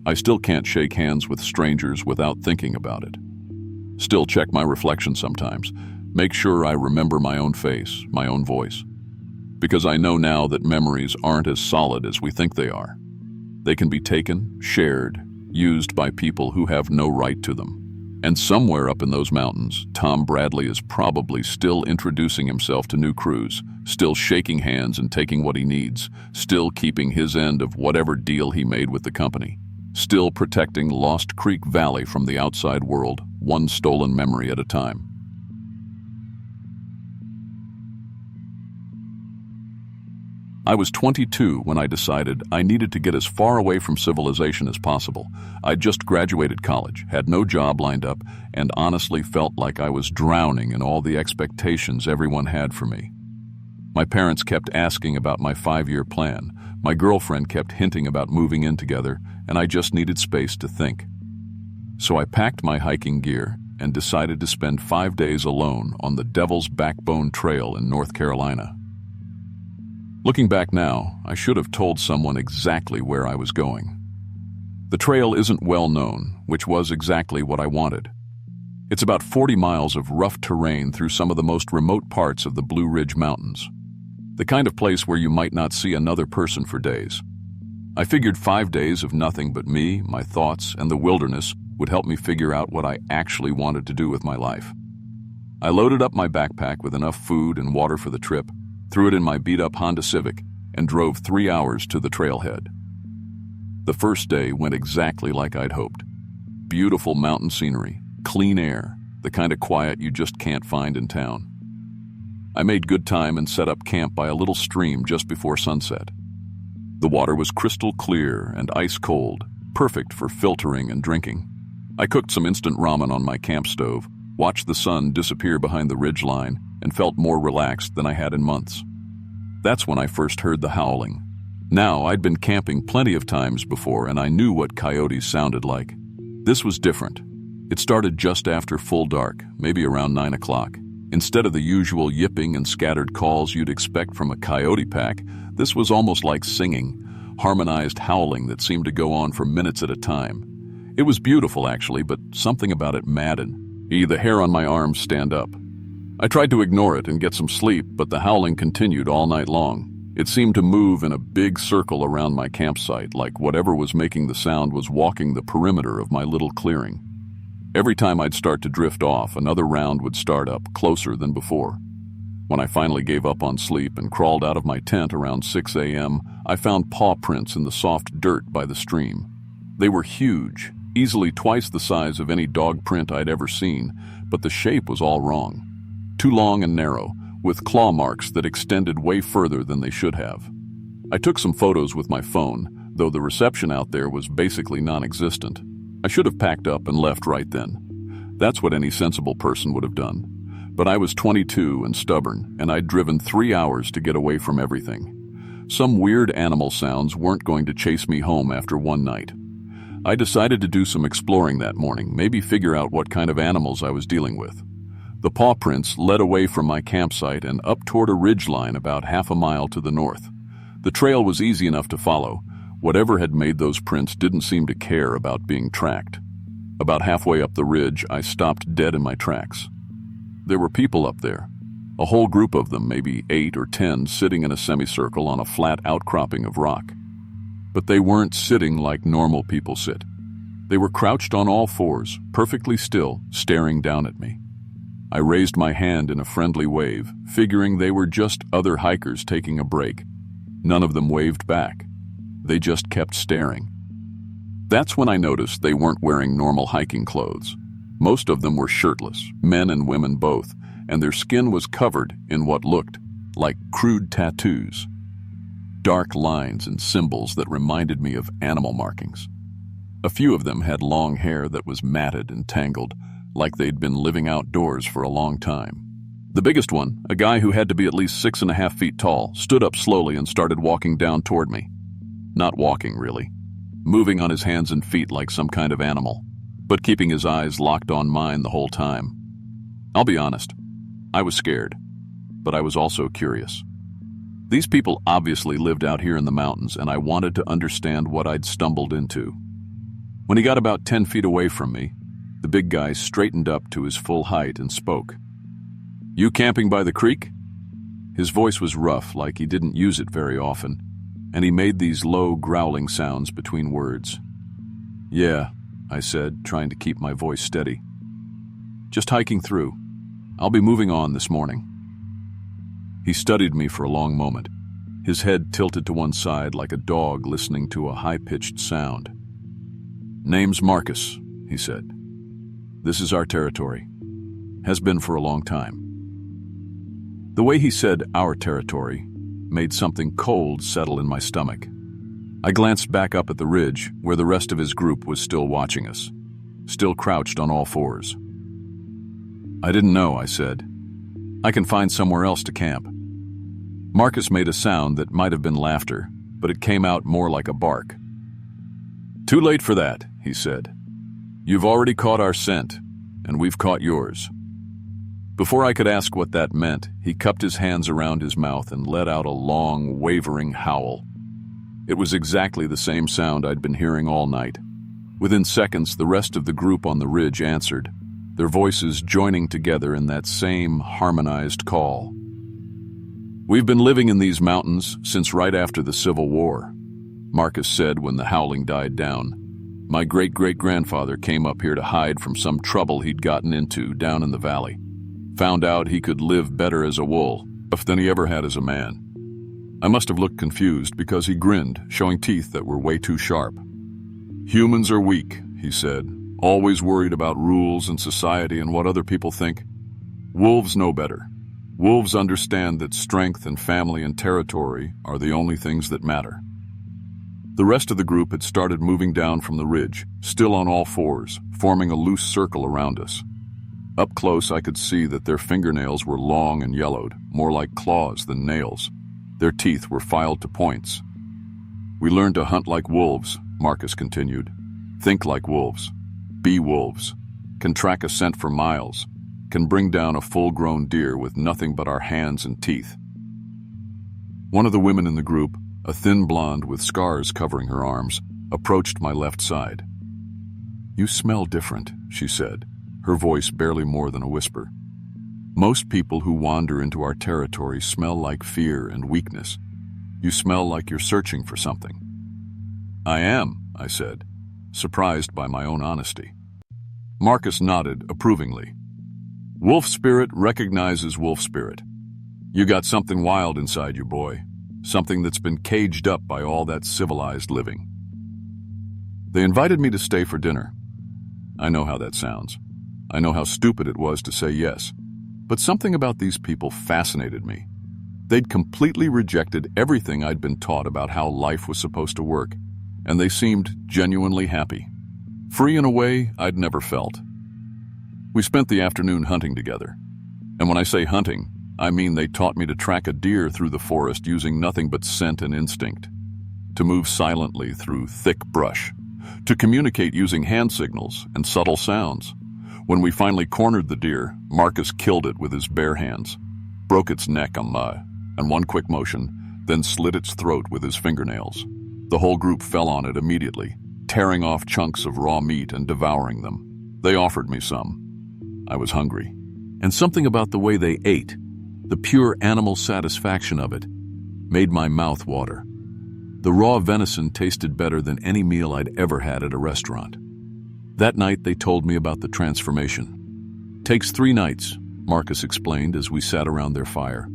I still can't shake hands with strangers without thinking about it. Still check my reflection sometimes, make sure I remember my own face, my own voice. Because I know now that memories aren't as solid as we think they are. They can be taken, shared, used by people who have no right to them. And somewhere up in those mountains, Tom Bradley is probably still introducing himself to new crews, still shaking hands and taking what he needs, still keeping his end of whatever deal he made with the company, still protecting Lost Creek Valley from the outside world, one stolen memory at a time. I was 22 when I decided I needed to get as far away from civilization as possible. I'd just graduated college, had no job lined up, and honestly felt like I was drowning in all the expectations everyone had for me. My parents kept asking about my 5-year plan. My girlfriend kept hinting about moving in together, and I just needed space to think. So I packed my hiking gear and decided to spend 5 days alone on the Devil's Backbone Trail in North Carolina. Looking back now, I should have told someone exactly where I was going. The trail isn't well known, which was exactly what I wanted. It's about 40 miles of rough terrain through some of the most remote parts of the Blue Ridge Mountains. The kind of place where you might not see another person for days. I figured 5 days of nothing but me, my thoughts, and the wilderness would help me figure out what I actually wanted to do with my life. I loaded up my backpack with enough food and water for the trip, threw it in my beat-up Honda Civic, and drove 3 hours to the trailhead. The first day went exactly like I'd hoped. Beautiful mountain scenery, clean air, the kind of quiet you just can't find in town. I made good time and set up camp by a little stream just before sunset. The water was crystal clear and ice cold, perfect for filtering and drinking. I cooked some instant ramen on my camp stove, watched the sun disappear behind the ridge line, and felt more relaxed than I had in months. That's when I first heard the howling. Now, I'd been camping plenty of times before, and I knew what coyotes sounded like. This was different. It started just after full dark, maybe around 9 o'clock. Instead of the usual yipping and scattered calls you'd expect from a coyote pack, this was almost like singing, harmonized howling that seemed to go on for minutes at a time. It was beautiful, actually, but something about it maddened. The hair on my arms stand up. I tried to ignore it and get some sleep, but the howling continued all night long. It seemed to move in a big circle around my campsite, like whatever was making the sound was walking the perimeter of my little clearing. Every time I'd start to drift off, another round would start up, closer than before. When I finally gave up on sleep and crawled out of my tent around 6 a.m., I found paw prints in the soft dirt by the stream. They were huge, easily twice the size of any dog print I'd ever seen, but the shape was all wrong. Too long and narrow, with claw marks that extended way further than they should have. I took some photos with my phone, though the reception out there was basically non-existent. I should have packed up and left right then. That's what any sensible person would have done. But I was 22 and stubborn, and I'd driven 3 hours to get away from everything. Some weird animal sounds weren't going to chase me home after one night. I decided to do some exploring that morning, maybe figure out what kind of animals I was dealing with. The paw prints led away from my campsite and up toward a ridgeline about half a mile to the north. The trail was easy enough to follow. Whatever had made those prints didn't seem to care about being tracked. About halfway up the ridge, I stopped dead in my tracks. There were people up there. A whole group of them, maybe 8 or 10, sitting in a semicircle on a flat outcropping of rock. But they weren't sitting like normal people sit. They were crouched on all fours, perfectly still, staring down at me. I raised my hand in a friendly wave, figuring they were just other hikers taking a break. None of them waved back. They just kept staring. That's when I noticed they weren't wearing normal hiking clothes. Most of them were shirtless, men and women both, and their skin was covered in what looked like crude tattoos. Dark lines and symbols that reminded me of animal markings. A few of them had long hair that was matted and tangled, like they'd been living outdoors for a long time. The biggest one, a guy who had to be at least 6.5 feet tall, stood up slowly and started walking down toward me. Not walking, really. Moving on his hands and feet like some kind of animal, but keeping his eyes locked on mine the whole time. I'll be honest, I was scared, but I was also curious. These people obviously lived out here in the mountains, and I wanted to understand what I'd stumbled into. When he got about 10 feet away from me, the big guy straightened up to his full height and spoke. "You camping by the creek?" His voice was rough, like he didn't use it very often, and he made these low, growling sounds between words. "Yeah," I said, trying to keep my voice steady. "Just hiking through. I'll be moving on this morning." He studied me for a long moment, his head tilted to one side like a dog listening to a high-pitched sound. "Name's Marcus," he said. "This is our territory. Has been for a long time." The way he said "our territory" made something cold settle in my stomach. I glanced back up at the ridge, where the rest of his group was still watching us, still crouched on all fours. "I didn't know," I said. "I can find somewhere else to camp." Marcus made a sound that might have been laughter, but it came out more like a bark. "Too late for that," he said. "You've already caught our scent, and we've caught yours." Before I could ask what that meant, he cupped his hands around his mouth and let out a long, wavering howl. It was exactly the same sound I'd been hearing all night. Within seconds, the rest of the group on the ridge answered, their voices joining together in that same harmonized call. "We've been living in these mountains since right after the Civil War," Marcus said when the howling died down. "My great-great-grandfather came up here to hide from some trouble he'd gotten into down in the valley. Found out he could live better as a wolf than he ever had as a man." I must have looked confused because he grinned, showing teeth that were way too sharp. "Humans are weak," he said, "always worried about rules and society and what other people think. Wolves know better. Wolves understand that strength and family and territory are the only things that matter." The rest of the group had started moving down from the ridge, still on all fours, forming a loose circle around us. Up close, I could see that their fingernails were long and yellowed, more like claws than nails. Their teeth were filed to points. We learned to hunt like wolves, Marcus continued. Think like wolves. Be wolves. Can track a scent for miles. Can bring down a full-grown deer with nothing but our hands and teeth. One of the women in the group, a thin blonde with scars covering her arms, approached my left side. "You smell different," she said, her voice barely more than a whisper. "Most people who wander into our territory smell like fear and weakness. You smell like you're searching for something." "I am," I said, surprised by my own honesty. Marcus nodded approvingly. "Wolf spirit recognizes wolf spirit. You got something wild inside you, boy. Something that's been caged up by all that civilized living." They invited me to stay for dinner. I know how that sounds. I know how stupid it was to say yes. But something about these people fascinated me. They'd completely rejected everything I'd been taught about how life was supposed to work, and they seemed genuinely happy. Free in a way I'd never felt. We spent the afternoon hunting together. And when I say hunting, I mean they taught me to track a deer through the forest using nothing but scent and instinct, to move silently through thick brush, to communicate using hand signals and subtle sounds. When we finally cornered the deer, Marcus killed it with his bare hands, broke its neck in one quick motion, then slit its throat with his fingernails. The whole group fell on it immediately, tearing off chunks of raw meat and devouring them. They offered me some. I was hungry. And something about the way they ate, the pure animal satisfaction of it, made my mouth water. The raw venison tasted better than any meal I'd ever had at a restaurant. That night they told me about the transformation. "Takes 3 nights, Marcus explained as we sat around their fire.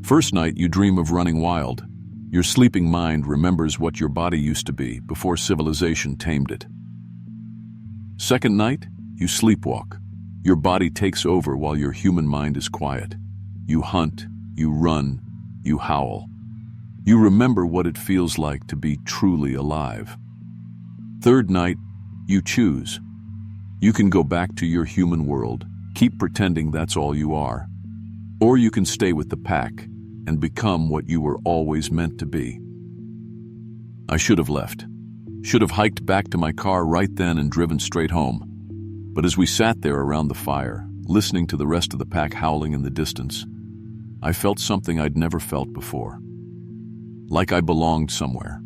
"First night you dream of running wild. Your sleeping mind remembers what your body used to be before civilization tamed it. Second night, you sleepwalk. Your body takes over while your human mind is quiet. You hunt, you run, you howl. You remember what it feels like to be truly alive. Third night, you choose. You can go back to your human world, keep pretending that's all you are. Or you can stay with the pack and become what you were always meant to be." I should have left. Should have hiked back to my car right then and driven straight home. But as we sat there around the fire, listening to the rest of the pack howling in the distance, I felt something I'd never felt before. Like I belonged somewhere.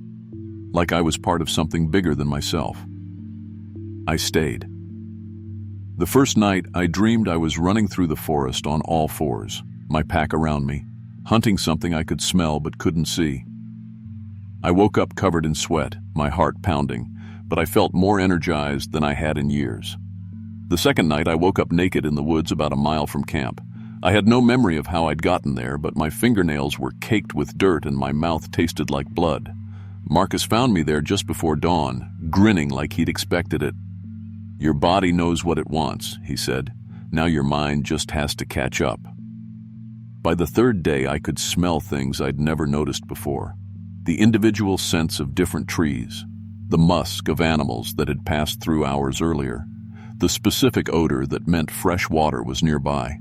Like I was part of something bigger than myself. I stayed. The first night, I dreamed I was running through the forest on all fours, my pack around me, hunting something I could smell but couldn't see. I woke up covered in sweat, my heart pounding, but I felt more energized than I had in years. The second night, I woke up naked in the woods about a mile from camp. I had no memory of how I'd gotten there, but my fingernails were caked with dirt and my mouth tasted like blood. Marcus found me there just before dawn, grinning like he'd expected it. "Your body knows what it wants," he said. "Now your mind just has to catch up." By the third day, I could smell things I'd never noticed before. The individual scents of different trees, the musk of animals that had passed through hours earlier, the specific odor that meant fresh water was nearby.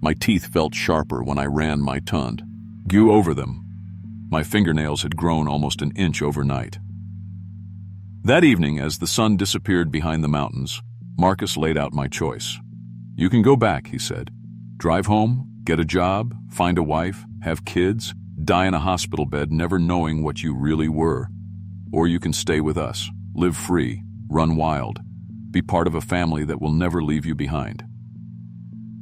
My teeth felt sharper when I ran my tongue over them. My fingernails had grown almost an inch overnight. That evening, as the sun disappeared behind the mountains, Marcus laid out my choice. "You can go back," he said. "Drive home, get a job, find a wife, have kids, die in a hospital bed never knowing what you really were. Or you can stay with us, live free, run wild, be part of a family that will never leave you behind."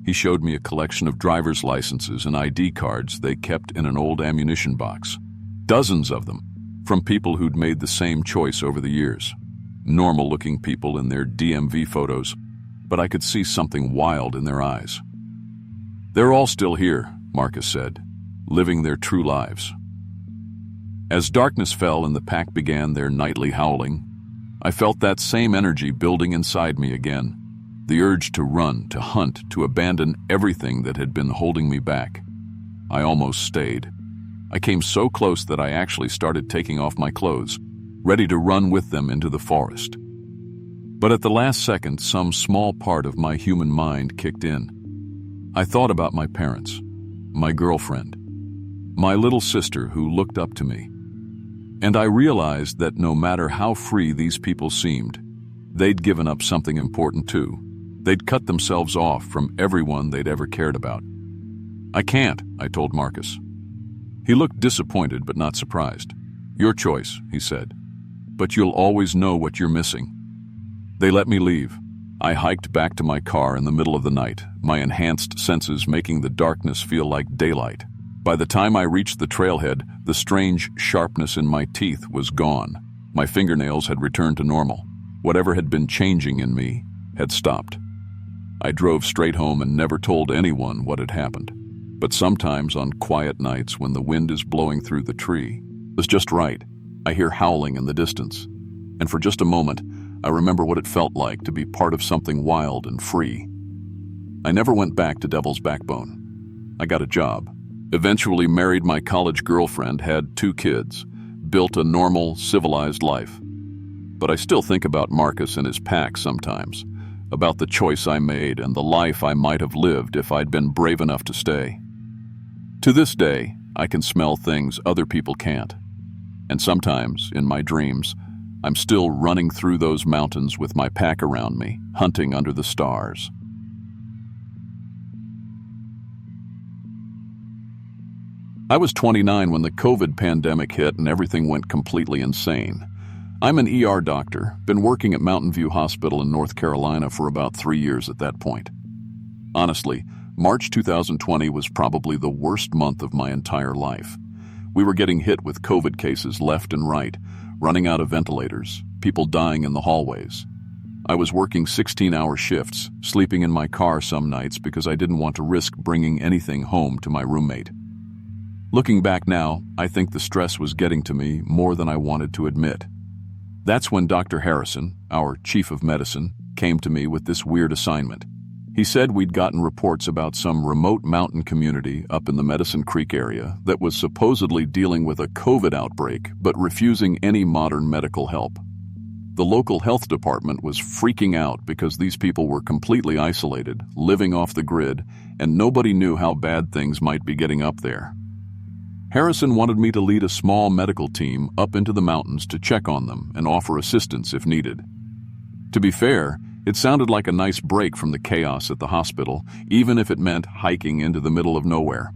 He showed me a collection of driver's licenses and ID cards they kept in an old ammunition box. Dozens of them, from people who'd made the same choice over the years. Normal-looking people in their DMV photos, but I could see something wild in their eyes. "They're all still here," Marcus said, "living their true lives." As darkness fell and the pack began their nightly howling, I felt that same energy building inside me again. The urge to run, to hunt, to abandon everything that had been holding me back. I almost stayed. I came so close that I actually started taking off my clothes, ready to run with them into the forest. But at the last second, some small part of my human mind kicked in. I thought about my parents, my girlfriend, my little sister who looked up to me. And I realized that no matter how free these people seemed, they'd given up something important too. They'd cut themselves off from everyone they'd ever cared about. "I can't," I told Marcus. He looked disappointed but not surprised. "Your choice," he said, "but you'll always know what you're missing." They let me leave. I hiked back to my car in the middle of the night, my enhanced senses making the darkness feel like daylight. By the time I reached the trailhead, the strange sharpness in my teeth was gone. My fingernails had returned to normal. Whatever had been changing in me had stopped. I drove straight home and never told anyone what had happened. But sometimes on quiet nights when the wind is blowing through the tree, it's just right. I hear howling in the distance. And for just a moment, I remember what it felt like to be part of something wild and free. I never went back to Devil's Backbone. I got a job, eventually married my college girlfriend, had 2 kids, built a normal, civilized life. But I still think about Marcus and his pack sometimes, about the choice I made and the life I might have lived if I'd been brave enough to stay. To this day, I can smell things other people can't. And sometimes, in my dreams, I'm still running through those mountains with my pack around me, hunting under the stars. I was 29 when the COVID pandemic hit and everything went completely insane. I'm an ER doctor, been working at Mountain View Hospital in North Carolina for about 3 years at that point. Honestly, March 2020 was probably the worst month of my entire life. We were getting hit with COVID cases left and right, running out of ventilators, people dying in the hallways. I was working 16-hour shifts, sleeping in my car some nights because I didn't want to risk bringing anything home to my roommate. Looking back now, I think the stress was getting to me more than I wanted to admit. That's when Dr. Harrison, our chief of medicine, came to me with this weird assignment. He said we'd gotten reports about some remote mountain community up in the Medicine Creek area that was supposedly dealing with a COVID outbreak but refusing any modern medical help. The local health department was freaking out because these people were completely isolated, living off the grid, and nobody knew how bad things might be getting up there. Harrison wanted me to lead a small medical team up into the mountains to check on them and offer assistance if needed. To be fair, it sounded like a nice break from the chaos at the hospital, even if it meant hiking into the middle of nowhere.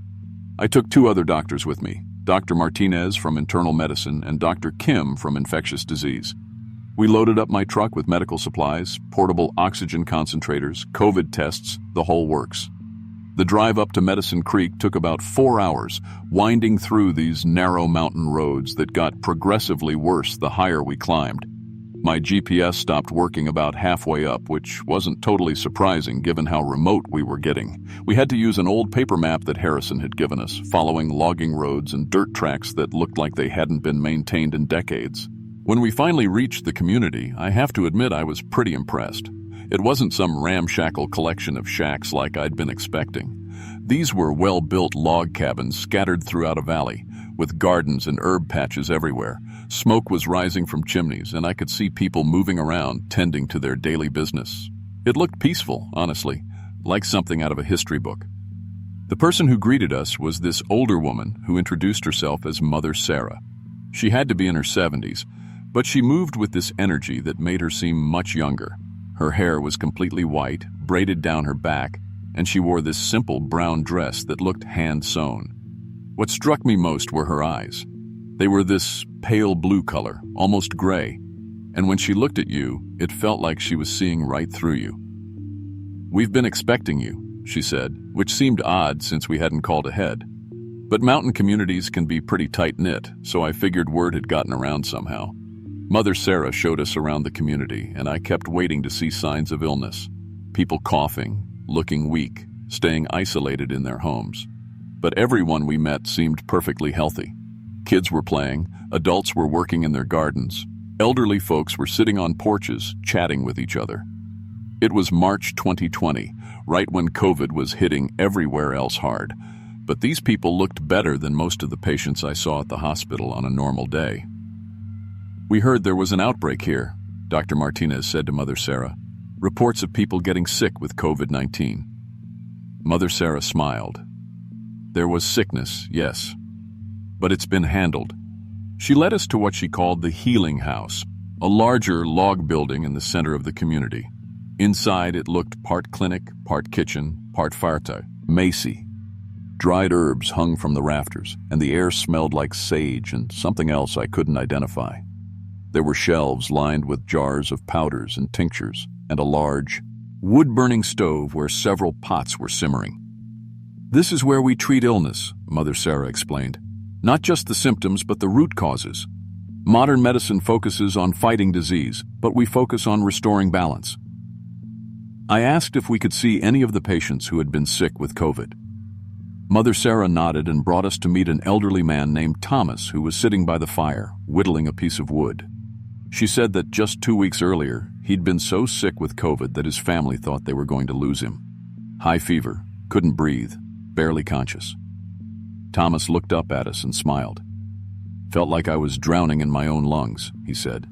I took 2 other doctors with me, Dr. Martinez from internal medicine and Dr. Kim from infectious disease. We loaded up my truck with medical supplies, portable oxygen concentrators, COVID tests, the whole works. The drive up to Medicine Creek took about 4 hours, winding through these narrow mountain roads that got progressively worse the higher we climbed. My GPS stopped working about halfway up, which wasn't totally surprising given how remote we were getting. We had to use an old paper map that Harrison had given us, following logging roads and dirt tracks that looked like they hadn't been maintained in decades. When we finally reached the community, I have to admit I was pretty impressed. It wasn't some ramshackle collection of shacks like I'd been expecting. These were well-built log cabins scattered throughout a valley, with gardens and herb patches everywhere. Smoke was rising from chimneys, and I could see people moving around, tending to their daily business. It looked peaceful, honestly, like something out of a history book. The person who greeted us was this older woman who introduced herself as Mother Sarah. She had to be in her 70s, but she moved with this energy that made her seem much younger. Her hair was completely white, braided down her back, and she wore this simple brown dress that looked hand-sewn. What struck me most were her eyes. They were this pale blue color, almost gray, and when she looked at you, it felt like she was seeing right through you. "We've been expecting you," she said, which seemed odd since we hadn't called ahead. But mountain communities can be pretty tight-knit, so I figured word had gotten around somehow. Mother Sarah showed us around the community, and I kept waiting to see signs of illness. People coughing, looking weak, staying isolated in their homes. But everyone we met seemed perfectly healthy. Kids were playing, adults were working in their gardens, elderly folks were sitting on porches, chatting with each other. It was March 2020, right when COVID was hitting everywhere else hard. But these people looked better than most of the patients I saw at the hospital on a normal day. "We heard there was an outbreak here," Dr. Martinez said to Mother Sarah. "Reports of people getting sick with COVID-19. Mother Sarah smiled. "There was sickness, yes. But it's been handled. She led us to what she called the healing house, a larger log building in the center of the community. Inside, it looked part clinic, part kitchen, part Farte, Macy. Dried herbs hung from the rafters, and the air smelled like sage and something else I couldn't identify. There were shelves lined with jars of powders and tinctures, and a large, wood-burning stove where several pots were simmering. "This is where we treat illness," Mother Sarah explained. "Not just the symptoms, but the root causes. Modern medicine focuses on fighting disease, but we focus on restoring balance." I asked if we could see any of the patients who had been sick with COVID. Mother Sarah nodded and brought us to meet an elderly man named Thomas who was sitting by the fire, whittling a piece of wood. She said that just 2 weeks earlier, he'd been so sick with COVID that his family thought they were going to lose him. High fever, couldn't breathe, barely conscious. Thomas looked up at us and smiled. "Felt like I was drowning in my own lungs," he said.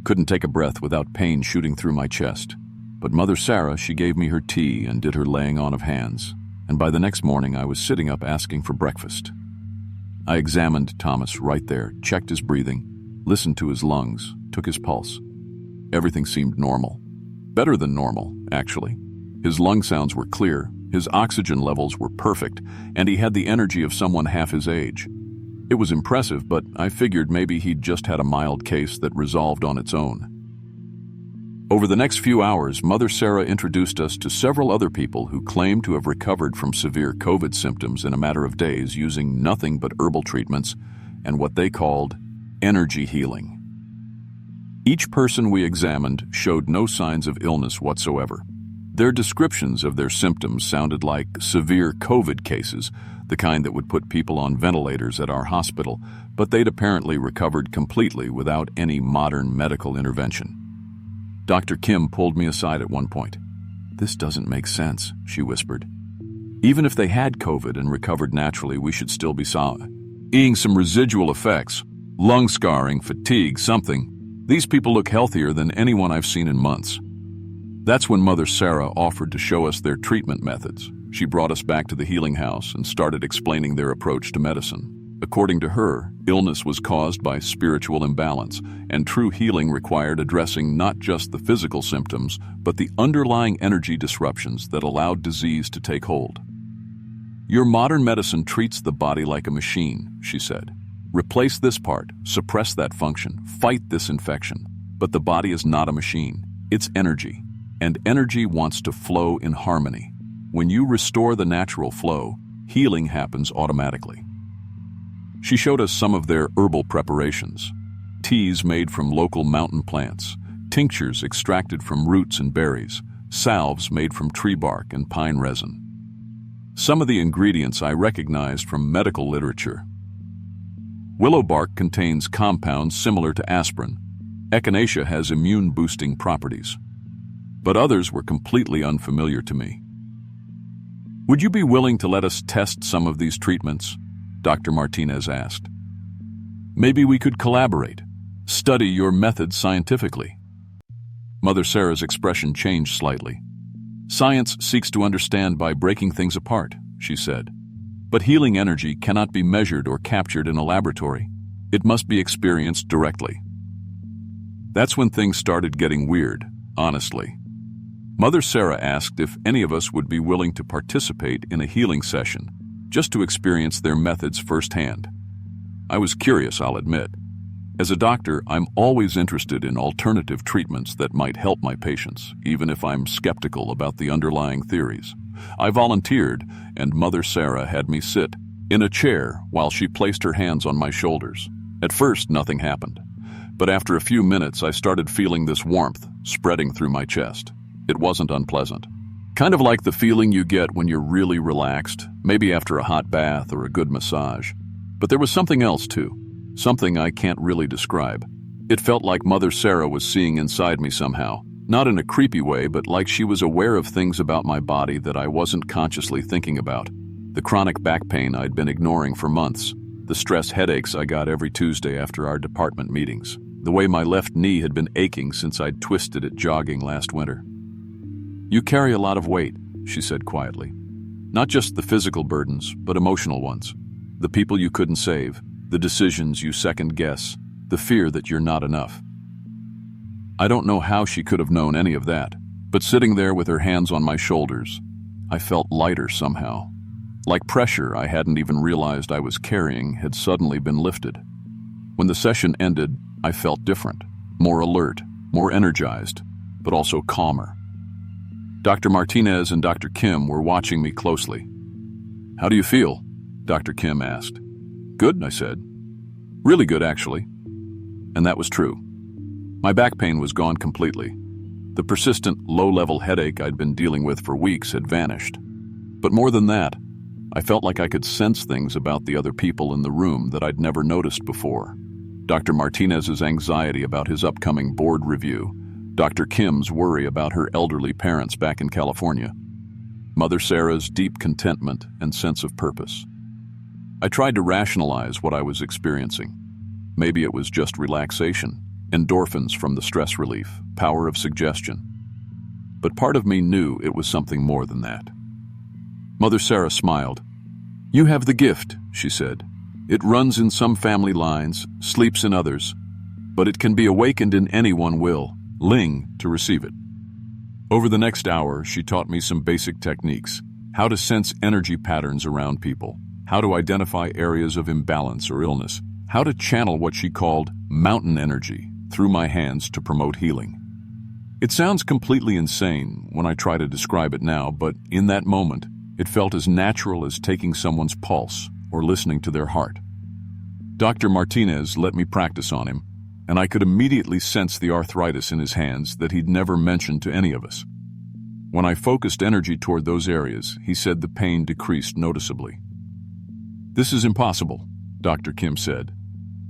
"Couldn't take a breath without pain shooting through my chest. But Mother Sarah, she gave me her tea and did her laying on of hands, and by the next morning I was sitting up asking for breakfast." I examined Thomas right there, checked his breathing, listened to his lungs, took his pulse. Everything seemed normal. Better than normal, actually. His lung sounds were clear, his oxygen levels were perfect, and he had the energy of someone half his age. It was impressive, but I figured maybe he'd just had a mild case that resolved on its own. Over the next few hours, Mother Sarah introduced us to several other people who claimed to have recovered from severe COVID symptoms in a matter of days using nothing but herbal treatments and what they called energy healing. Each person we examined showed no signs of illness whatsoever. Their descriptions of their symptoms sounded like severe COVID cases, the kind that would put people on ventilators at our hospital, but they'd apparently recovered completely without any modern medical intervention. Dr. Kim pulled me aside at one point. "This doesn't make sense," she whispered. "Even if they had COVID and recovered naturally, we should still be seeing some residual effects, lung scarring, fatigue, something. These people look healthier than anyone I've seen in months." That's when Mother Sarah offered to show us their treatment methods. She brought us back to the healing house and started explaining their approach to medicine. According to her, illness was caused by spiritual imbalance, and true healing required addressing not just the physical symptoms, but the underlying energy disruptions that allowed disease to take hold. "Your modern medicine treats the body like a machine," she said. "Replace this part, suppress that function, fight this infection. But the body is not a machine. It's energy, and energy wants to flow in harmony. When you restore the natural flow, healing happens automatically." She showed us some of their herbal preparations. Teas made from local mountain plants, tinctures extracted from roots and berries, salves made from tree bark and pine resin. Some of the ingredients I recognized from medical literature. Willow bark contains compounds similar to aspirin. Echinacea has immune-boosting properties. But others were completely unfamiliar to me. "Would you be willing to let us test some of these treatments?" Dr. Martinez asked. "Maybe we could collaborate, study your methods scientifically." Mother Sarah's expression changed slightly. "Science seeks to understand by breaking things apart," she said. "But healing energy cannot be measured or captured in a laboratory. It must be experienced directly." That's when things started getting weird, honestly. Mother Sarah asked if any of us would be willing to participate in a healing session, just to experience their methods firsthand. I was curious, I'll admit. As a doctor, I'm always interested in alternative treatments that might help my patients, even if I'm skeptical about the underlying theories. I volunteered, and Mother Sarah had me sit in a chair while she placed her hands on my shoulders. At first, nothing happened. But after a few minutes, I started feeling this warmth spreading through my chest. It wasn't unpleasant. Kind of like the feeling you get when you're really relaxed, maybe after a hot bath or a good massage. But there was something else too, something I can't really describe. It felt like Mother Sarah was seeing inside me somehow, not in a creepy way, but like she was aware of things about my body that I wasn't consciously thinking about. The chronic back pain I'd been ignoring for months, the stress headaches I got every Tuesday after our department meetings, the way my left knee had been aching since I'd twisted it jogging last winter. "You carry a lot of weight," she said quietly. "Not just the physical burdens, but emotional ones. The people you couldn't save, the decisions you second guess, the fear that you're not enough. I don't know how she could have known any of that, but sitting there with her hands on my shoulders, I felt lighter somehow. Like pressure I hadn't even realized I was carrying had suddenly been lifted. When the session ended, I felt different, more alert, more energized, but also calmer. Dr. Martinez and Dr. Kim were watching me closely. "How do you feel?" Dr. Kim asked. "Good," I said. "Really good, actually." And that was true. My back pain was gone completely. The persistent, low-level headache I'd been dealing with for weeks had vanished. But more than that, I felt like I could sense things about the other people in the room that I'd never noticed before. Dr. Martinez's anxiety about his upcoming board review, Dr. Kim's worry about her elderly parents back in California, Mother Sarah's deep contentment and sense of purpose. I tried to rationalize what I was experiencing. Maybe it was just relaxation, endorphins from the stress relief, power of suggestion. But part of me knew it was something more than that. Mother Sarah smiled. "You have the gift," she said. "It runs in some family lines, sleeps in others, but it can be awakened in anyone willing to receive it." Over the next hour, she taught me some basic techniques: how to sense energy patterns around people, how to identify areas of imbalance or illness, how to channel what she called mountain energy through my hands to promote healing. It sounds completely insane when I try to describe it now, but in that moment, it felt as natural as taking someone's pulse or listening to their heart. Dr. Martinez let me practice on him, and I could immediately sense the arthritis in his hands that he'd never mentioned to any of us. When I focused energy toward those areas, he said the pain decreased noticeably. "This is impossible," Dr. Kim said.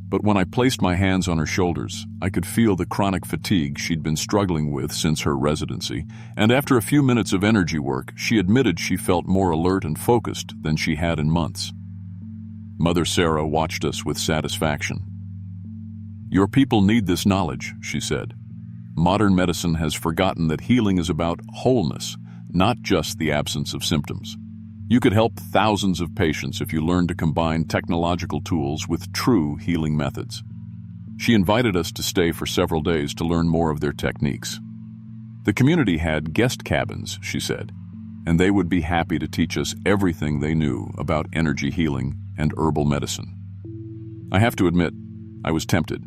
But when I placed my hands on her shoulders, I could feel the chronic fatigue she'd been struggling with since her residency, and after a few minutes of energy work, she admitted she felt more alert and focused than she had in months. Mother Sarah watched us with satisfaction. "Your people need this knowledge," she said. "Modern medicine has forgotten that healing is about wholeness, not just the absence of symptoms. You could help thousands of patients if you learn to combine technological tools with true healing methods." She invited us to stay for several days to learn more of their techniques. The community had guest cabins, she said, and they would be happy to teach us everything they knew about energy healing and herbal medicine. I have to admit, I was tempted.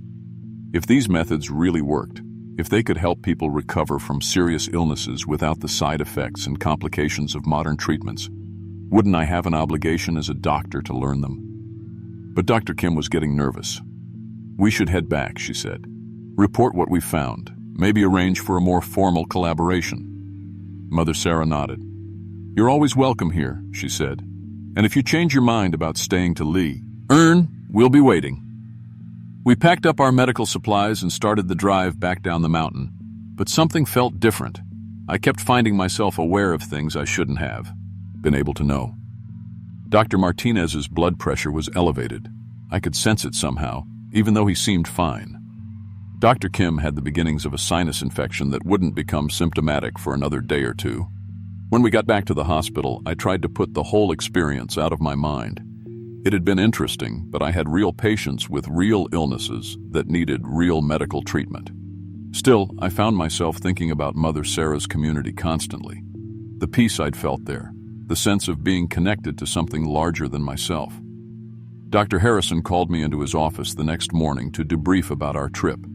If these methods really worked, if they could help people recover from serious illnesses without the side effects and complications of modern treatments, wouldn't I have an obligation as a doctor to learn them? But Dr. Kim was getting nervous. "We should head back," she said. "Report what we found, maybe arrange for a more formal collaboration." Mother Sarah nodded. "You're always welcome here," she said. "And if you change your mind about staying to Lee, we'll be waiting." We packed up our medical supplies and started the drive back down the mountain. But something felt different. I kept finding myself aware of things I shouldn't have been able to know. Dr. Martinez's blood pressure was elevated. I could sense it somehow, even though he seemed fine. Dr. Kim had the beginnings of a sinus infection that wouldn't become symptomatic for another day or two. When we got back to the hospital, I tried to put the whole experience out of my mind. It had been interesting, but I had real patients with real illnesses that needed real medical treatment. Still, I found myself thinking about Mother Sarah's community constantly. The peace I'd felt there, the sense of being connected to something larger than myself. Dr. Harrison called me into his office the next morning to debrief about our trip.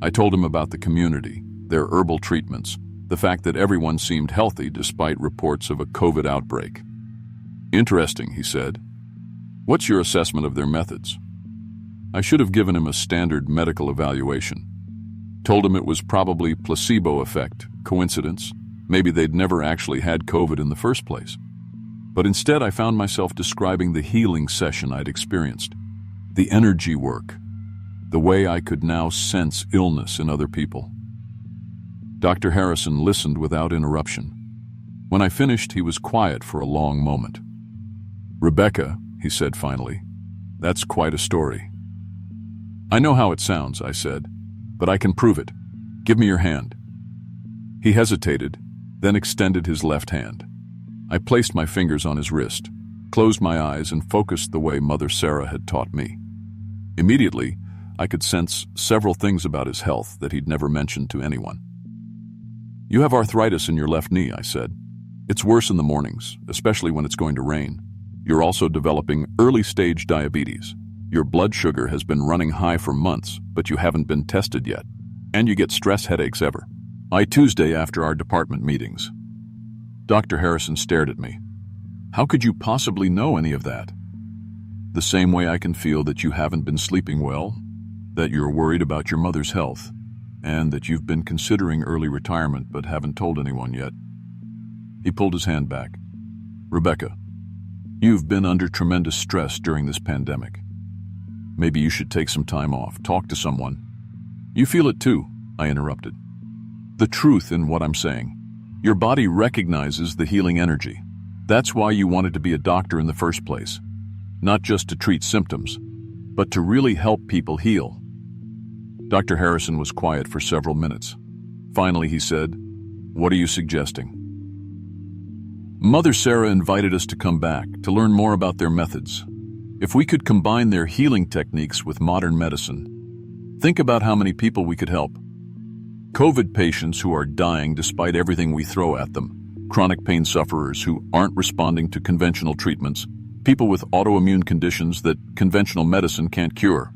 I told him about the community, their herbal treatments, the fact that everyone seemed healthy despite reports of a COVID outbreak. "Interesting," he said. "What's your assessment of their methods?" I should have given him a standard medical evaluation. Told him it was probably placebo effect, coincidence, maybe they'd never actually had COVID in the first place. But instead I found myself describing the healing session I'd experienced, the energy work, the way I could now sense illness in other people. Dr. Harrison listened without interruption. When I finished, he was quiet for a long moment. "Rebecca," he said finally, "that's quite a story." "I know how it sounds," I said, "but I can prove it. Give me your hand." He hesitated, then extended his left hand. I placed my fingers on his wrist, closed my eyes, and focused the way Mother Sarah had taught me. Immediately, I could sense several things about his health that he'd never mentioned to anyone. "You have arthritis in your left knee," I said. "It's worse in the mornings, especially when it's going to rain. You're also developing early-stage diabetes. Your blood sugar has been running high for months, but you haven't been tested yet. And you get stress headaches ever." Tuesday after our department meetings. Dr. Harrison stared at me. "How could you possibly know any of that?" "The same way I can feel that you haven't been sleeping well, that you're worried about your mother's health, and that you've been considering early retirement but haven't told anyone yet." He pulled his hand back. "Rebecca, you've been under tremendous stress during this pandemic. Maybe you should take some time off, talk to someone." "You feel it too," I interrupted. "The truth in what I'm saying. Your body recognizes the healing energy. That's why you wanted to be a doctor in the first place. Not just to treat symptoms, but to really help people heal." Dr. Harrison was quiet for several minutes. Finally, he said, "What are you suggesting?" "Mother Sarah invited us to come back to learn more about their methods. If we could combine their healing techniques with modern medicine, think about how many people we could help. COVID patients who are dying despite everything we throw at them, chronic pain sufferers who aren't responding to conventional treatments, people with autoimmune conditions that conventional medicine can't cure."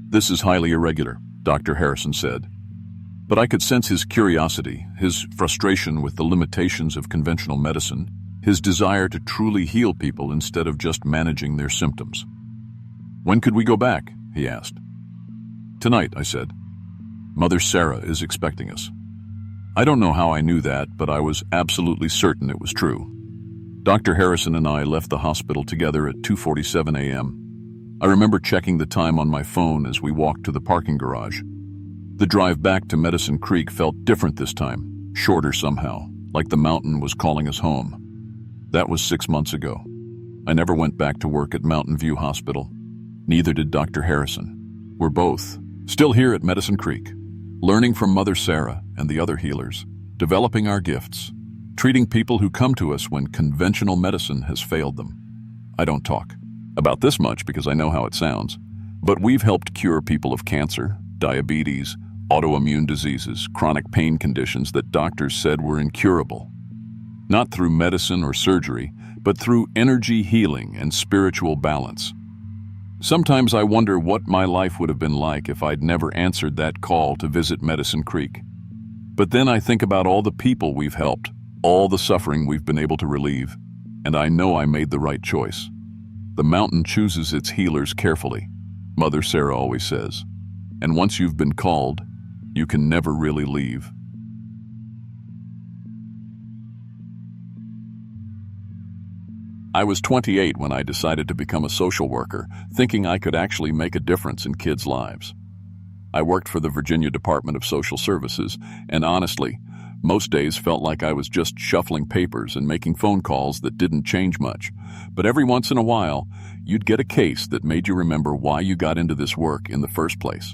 "This is highly irregular," Dr. Harrison said. But I could sense his curiosity, his frustration with the limitations of conventional medicine, his desire to truly heal people instead of just managing their symptoms. "When could we go back?" he asked. "Tonight," I said. "Mother Sarah is expecting us." I don't know how I knew that, but I was absolutely certain it was true. Dr. Harrison and I left the hospital together at 2:47 a.m. I remember checking the time on my phone as we walked to the parking garage. The drive back to Medicine Creek felt different this time, shorter somehow, like the mountain was calling us home. That was 6 months ago. I never went back to work at Mountain View Hospital. Neither did Dr. Harrison. We're both still here at Medicine Creek, learning from Mother Sarah and the other healers, developing our gifts, treating people who come to us when conventional medicine has failed them. I don't talk about this much because I know how it sounds, but we've helped cure people of cancer, diabetes, autoimmune diseases, chronic pain conditions that doctors said were incurable. Not through medicine or surgery, but through energy healing and spiritual balance. Sometimes I wonder what my life would have been like if I'd never answered that call to visit Medicine Creek. But then I think about all the people we've helped, all the suffering we've been able to relieve, and I know I made the right choice. The mountain chooses its healers carefully, Mother Sarah always says. And once you've been called, you can never really leave. I was 28 when I decided to become a social worker, thinking I could actually make a difference in kids' lives. I worked for the Virginia Department of Social Services, and honestly, most days felt like I was just shuffling papers and making phone calls that didn't change much. But every once in a while, you'd get a case that made you remember why you got into this work in the first place.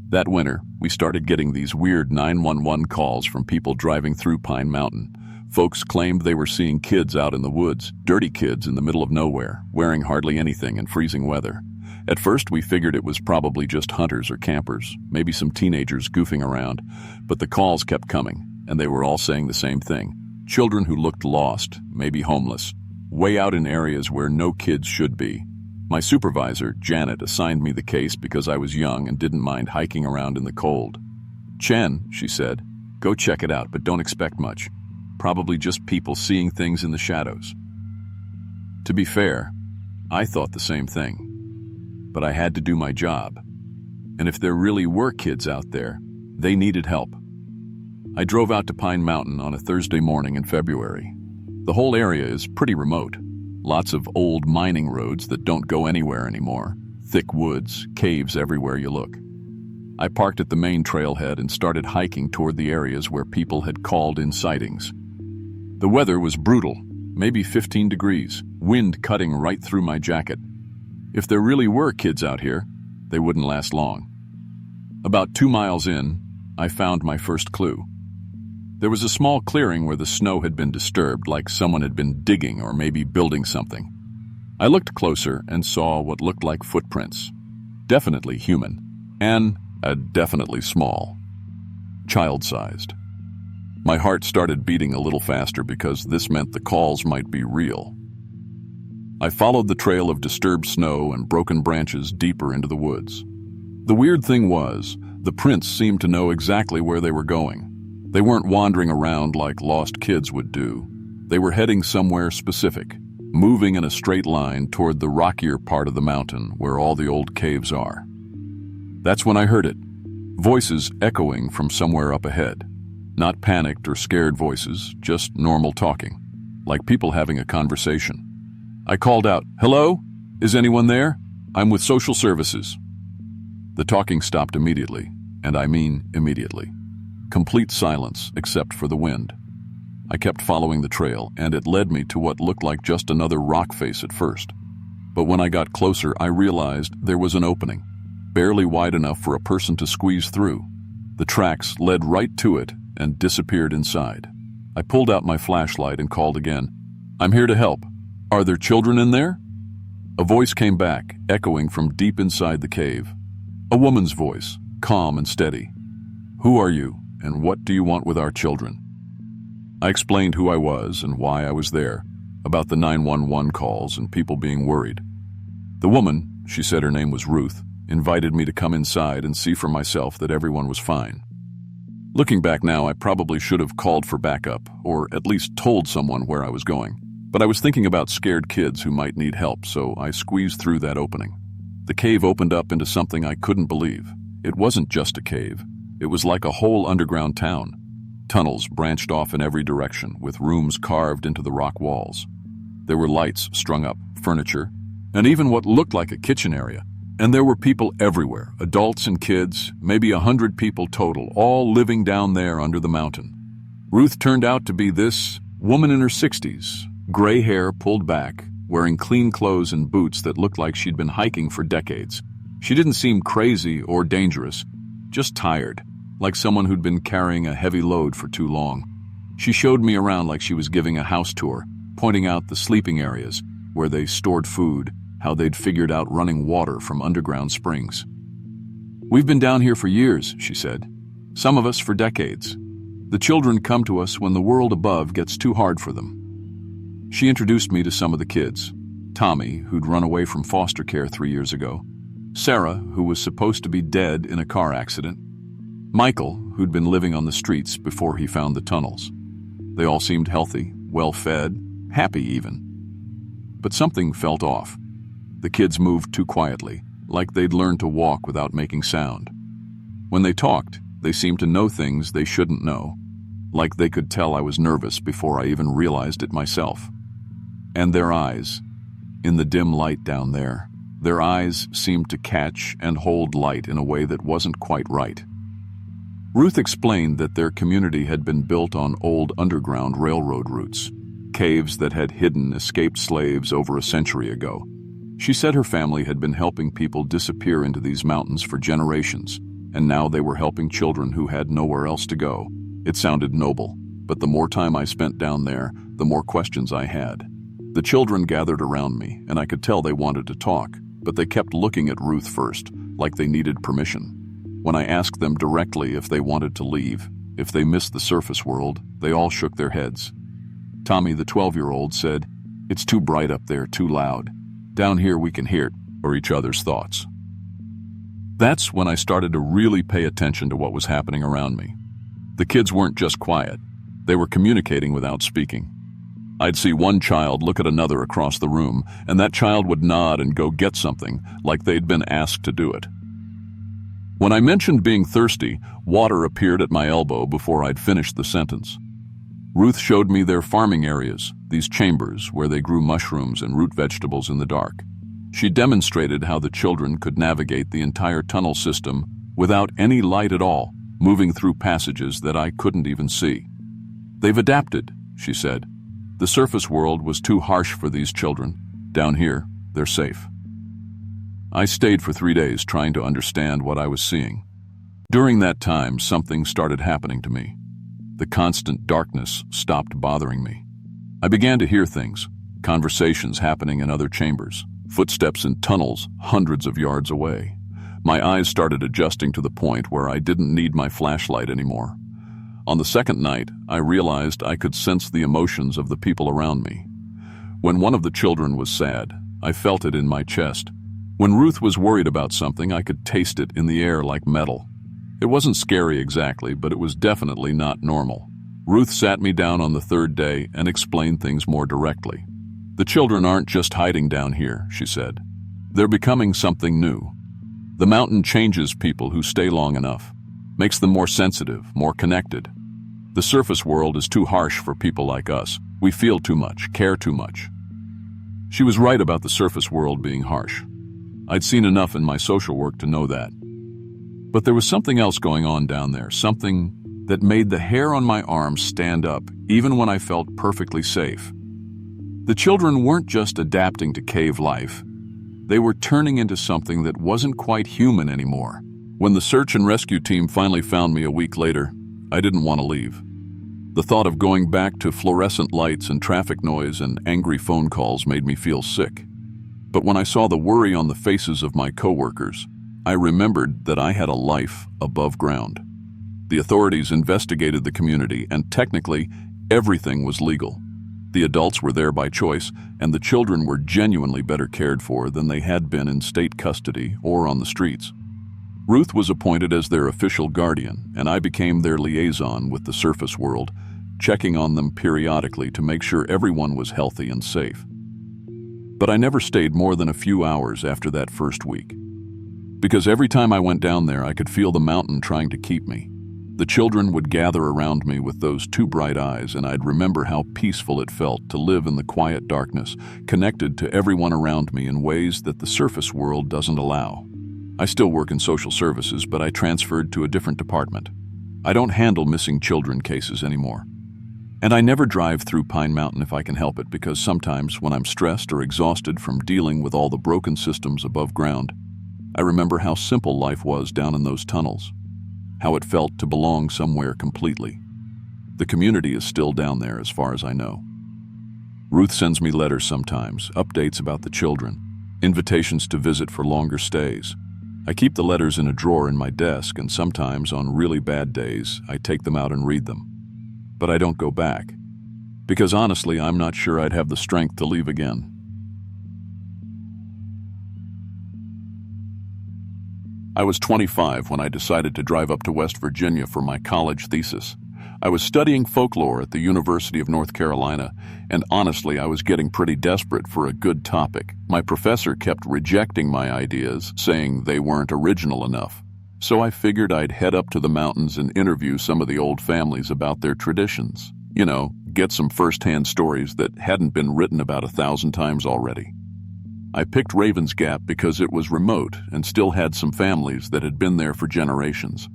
That winter, we started getting these weird 911 calls from people driving through Pine Mountain. Folks claimed they were seeing kids out in the woods, dirty kids in the middle of nowhere, wearing hardly anything in freezing weather. At first, we figured it was probably just hunters or campers, maybe some teenagers goofing around. But the calls kept coming, and they were all saying the same thing. Children who looked lost, maybe homeless, way out in areas where no kids should be. My supervisor, Janet, assigned me the case because I was young and didn't mind hiking around in the cold. "Chen," she said, "go check it out, but don't expect much. Probably just people seeing things in the shadows." To be fair, I thought the same thing. But I had to do my job. And if there really were kids out there, they needed help. I drove out to Pine Mountain on a Thursday morning in February. The whole area is pretty remote. Lots of old mining roads that don't go anywhere anymore. Thick woods, caves everywhere you look. I parked at the main trailhead and started hiking toward the areas where people had called in sightings. The weather was brutal, maybe 15 degrees, wind cutting right through my jacket. If there really were kids out here, they wouldn't last long. About 2 miles in, I found my first clue. There was a small clearing where the snow had been disturbed, like someone had been digging or maybe building something. I looked closer and saw what looked like footprints. definitely human, and definitely small. Child-sized. My heart started beating a little faster because this meant the calls might be real. I followed the trail of disturbed snow and broken branches deeper into the woods. The weird thing was, the prints seemed to know exactly where they were going. They weren't wandering around like lost kids would do. They were heading somewhere specific, moving in a straight line toward the rockier part of the mountain where all the old caves are. That's when I heard it. Voices echoing from somewhere up ahead. Not panicked or scared voices, just normal talking, like people having a conversation. I called out, "Hello? Is anyone there? I'm with social services." The talking stopped immediately, and I mean immediately. Complete silence except for the wind. I kept following the trail, and it led me to what looked like just another rock face at first. But when I got closer, I realized there was an opening, barely wide enough for a person to squeeze through. The tracks led right to it and disappeared inside. I pulled out my flashlight and called again. "I'm here to help. Are there children in there?" A voice came back, echoing from deep inside the cave. A woman's voice, calm and steady. "Who are you, and what do you want with our children?" I explained who I was and why I was there, about the 911 calls and people being worried. The woman, she said her name was Ruth, invited me to come inside and see for myself that everyone was fine. Looking back now, I probably should have called for backup, or at least told someone where I was going. But I was thinking about scared kids who might need help, so I squeezed through that opening. The cave opened up into something I couldn't believe. It wasn't just a cave. It was like a whole underground town. Tunnels branched off in every direction, with rooms carved into the rock walls. There were lights strung up, furniture, and even what looked like a kitchen area. And there were people everywhere, adults and kids, maybe 100 people total, all living down there under the mountain. Ruth turned out to be this woman in her 60s, gray hair pulled back, wearing clean clothes and boots that looked like she'd been hiking for decades. She didn't seem crazy or dangerous, just tired, like someone who'd been carrying a heavy load for too long. She showed me around like she was giving a house tour, pointing out the sleeping areas, where they stored food, how they'd figured out running water from underground springs. "We've been down here for years," she said. "Some of us for decades. The children come to us when the world above gets too hard for them." She introduced me to some of the kids. Tommy, who'd run away from foster care 3 years ago. Sarah, who was supposed to be dead in a car accident. Michael, who'd been living on the streets before he found the tunnels. They all seemed healthy, well-fed, happy even. But something felt off. The kids moved too quietly, like they'd learned to walk without making sound. When they talked, they seemed to know things they shouldn't know, like they could tell I was nervous before I even realized it myself. And their eyes, in the dim light down there, their eyes seemed to catch and hold light in a way that wasn't quite right. Ruth explained that their community had been built on old underground railroad routes, caves that had hidden escaped slaves over a century ago. She said her family had been helping people disappear into these mountains for generations, and now they were helping children who had nowhere else to go. It sounded noble, but the more time I spent down there, the more questions I had. The children gathered around me, and I could tell they wanted to talk, but they kept looking at Ruth first, like they needed permission. When I asked them directly if they wanted to leave, if they missed the surface world, they all shook their heads. Tommy, the 12-year-old, said, "It's too bright up there, too loud. Down here we can hear it, or each other's thoughts." That's when I started to really pay attention to what was happening around me. The kids weren't just quiet. They were communicating without speaking. I'd see one child look at another across the room, and that child would nod and go get something, like they'd been asked to do it. When I mentioned being thirsty, water appeared at my elbow before I'd finished the sentence. Ruth showed me their farming areas, these chambers where they grew mushrooms and root vegetables in the dark. She demonstrated how the children could navigate the entire tunnel system without any light at all, moving through passages that I couldn't even see. "They've adapted," she said. "The surface world was too harsh for these children. Down here, they're safe." I stayed for 3 days trying to understand what I was seeing. During that time, something started happening to me. The constant darkness stopped bothering me. I began to hear things, conversations happening in other chambers, footsteps in tunnels hundreds of yards away. My eyes started adjusting to the point where I didn't need my flashlight anymore. On the second night, I realized I could sense the emotions of the people around me. When one of the children was sad, I felt it in my chest. When Ruth was worried about something, I could taste it in the air like metal. It wasn't scary exactly, but it was definitely not normal. Ruth sat me down on the third day and explained things more directly. "The children aren't just hiding down here," she said. "They're becoming something new. The mountain changes people who stay long enough, makes them more sensitive, more connected. The surface world is too harsh for people like us. We feel too much, care too much." She was right about the surface world being harsh. I'd seen enough in my social work to know that. But there was something else going on down there, something that made the hair on my arms stand up, even when I felt perfectly safe. The children weren't just adapting to cave life. They were turning into something that wasn't quite human anymore. When the search and rescue team finally found me a week later, I didn't want to leave. The thought of going back to fluorescent lights and traffic noise and angry phone calls made me feel sick. But when I saw the worry on the faces of my coworkers, I remembered that I had a life above ground. The authorities investigated the community, and technically, everything was legal. The adults were there by choice, and the children were genuinely better cared for than they had been in state custody or on the streets. Ruth was appointed as their official guardian, and I became their liaison with the surface world, checking on them periodically to make sure everyone was healthy and safe. But I never stayed more than a few hours after that first week. Because every time I went down there, I could feel the mountain trying to keep me. The children would gather around me with those two bright eyes, and I'd remember how peaceful it felt to live in the quiet darkness, connected to everyone around me in ways that the surface world doesn't allow. I still work in social services, but I transferred to a different department. I don't handle missing children cases anymore. And I never drive through Pine Mountain if I can help it, because sometimes when I'm stressed or exhausted from dealing with all the broken systems above ground, I remember how simple life was down in those tunnels. How it felt to belong somewhere completely. The community is still down there as far as I know. Ruth sends me letters sometimes, updates about the children, invitations to visit for longer stays. I keep the letters in a drawer in my desk, and sometimes on really bad days, I take them out and read them. But I don't go back, because honestly, I'm not sure I'd have the strength to leave again. I was 25 when I decided to drive up to West Virginia for my college thesis. I was studying folklore at the University of North Carolina, and honestly, I was getting pretty desperate for a good topic. My professor kept rejecting my ideas, saying they weren't original enough. So I figured I'd head up to the mountains and interview some of the old families about their traditions. You know, get some first-hand stories that hadn't been written about 1,000 times already. I picked Ravens Gap because it was remote and still had some families that had been there for generations.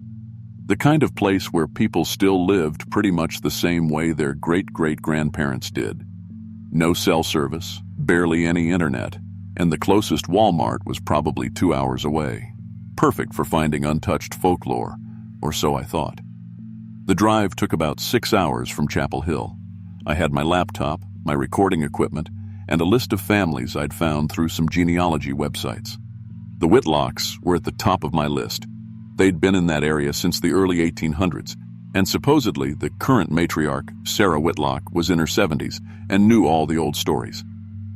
The kind of place where people still lived pretty much the same way their great-great-grandparents did. No cell service, barely any internet, and the closest Walmart was probably 2 hours away. Perfect for finding untouched folklore, or so I thought. The drive took about 6 hours from Chapel Hill. I had my laptop, my recording equipment, and a list of families I'd found through some genealogy websites. The Whitlocks were at the top of my list. They'd been in that area since the early 1800s, and supposedly the current matriarch, Sarah Whitlock, was in her 70s and knew all the old stories.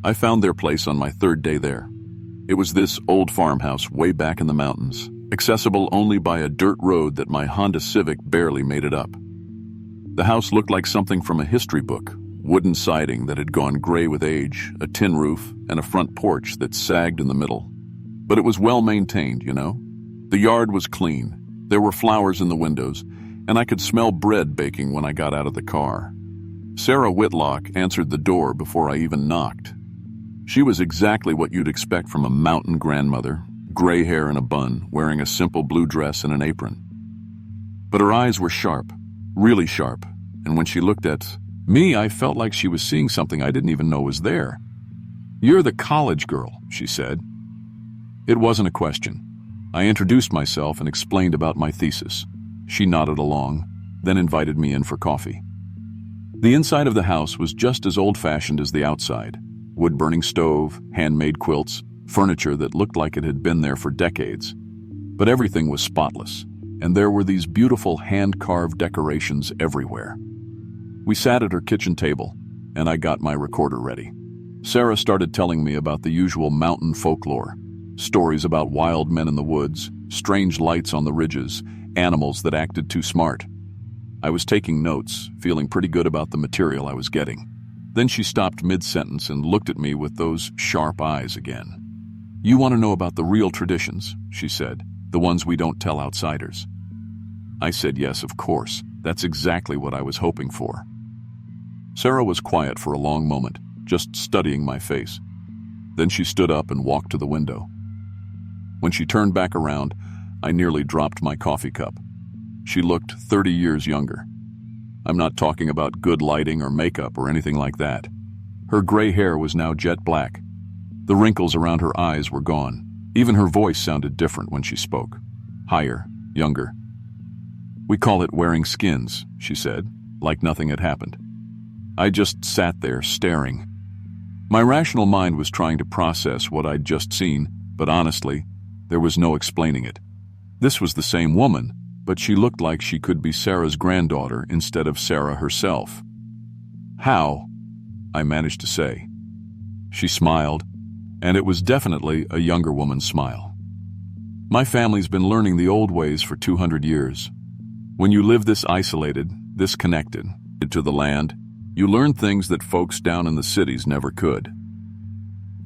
I found their place on my third day there. It was this old farmhouse way back in the mountains, accessible only by a dirt road that my Honda Civic barely made it up. The house looked like something from a history book. Wooden siding that had gone gray with age, a tin roof, and a front porch that sagged in the middle. But it was well maintained, you know? The yard was clean, there were flowers in the windows, and I could smell bread baking when I got out of the car. Sarah Whitlock answered the door before I even knocked. She was exactly what you'd expect from a mountain grandmother, gray hair in a bun, wearing a simple blue dress and an apron. But her eyes were sharp, really sharp, and when she looked at me, I felt like she was seeing something I didn't even know was there. "You're the college girl," she said. It wasn't a question. I introduced myself and explained about my thesis. She nodded along, then invited me in for coffee. The inside of the house was just as old-fashioned as the outside. Wood-burning stove, handmade quilts, furniture that looked like it had been there for decades. But everything was spotless, and there were these beautiful hand-carved decorations everywhere. We sat at her kitchen table, and I got my recorder ready. Sarah started telling me about the usual mountain folklore, stories about wild men in the woods, strange lights on the ridges, animals that acted too smart. I was taking notes, feeling pretty good about the material I was getting. Then she stopped mid-sentence and looked at me with those sharp eyes again. "You want to know about the real traditions," she said, "the ones we don't tell outsiders." I said yes, of course. That's exactly what I was hoping for. Sarah was quiet for a long moment, just studying my face. Then she stood up and walked to the window. When she turned back around, I nearly dropped my coffee cup. She looked 30 years younger. I'm not talking about good lighting or makeup or anything like that. Her gray hair was now jet black. The wrinkles around her eyes were gone. Even her voice sounded different when she spoke. Higher, younger. "We call it wearing skins," she said, like nothing had happened. I just sat there, staring. My rational mind was trying to process what I'd just seen, but honestly, there was no explaining it. This was the same woman, but she looked like she could be Sarah's granddaughter instead of Sarah herself. "How?" I managed to say. She smiled, and it was definitely a younger woman's smile. "My family's been learning the old ways for 200 years. When you live this isolated, this connected to the land, you learn things that folks down in the cities never could."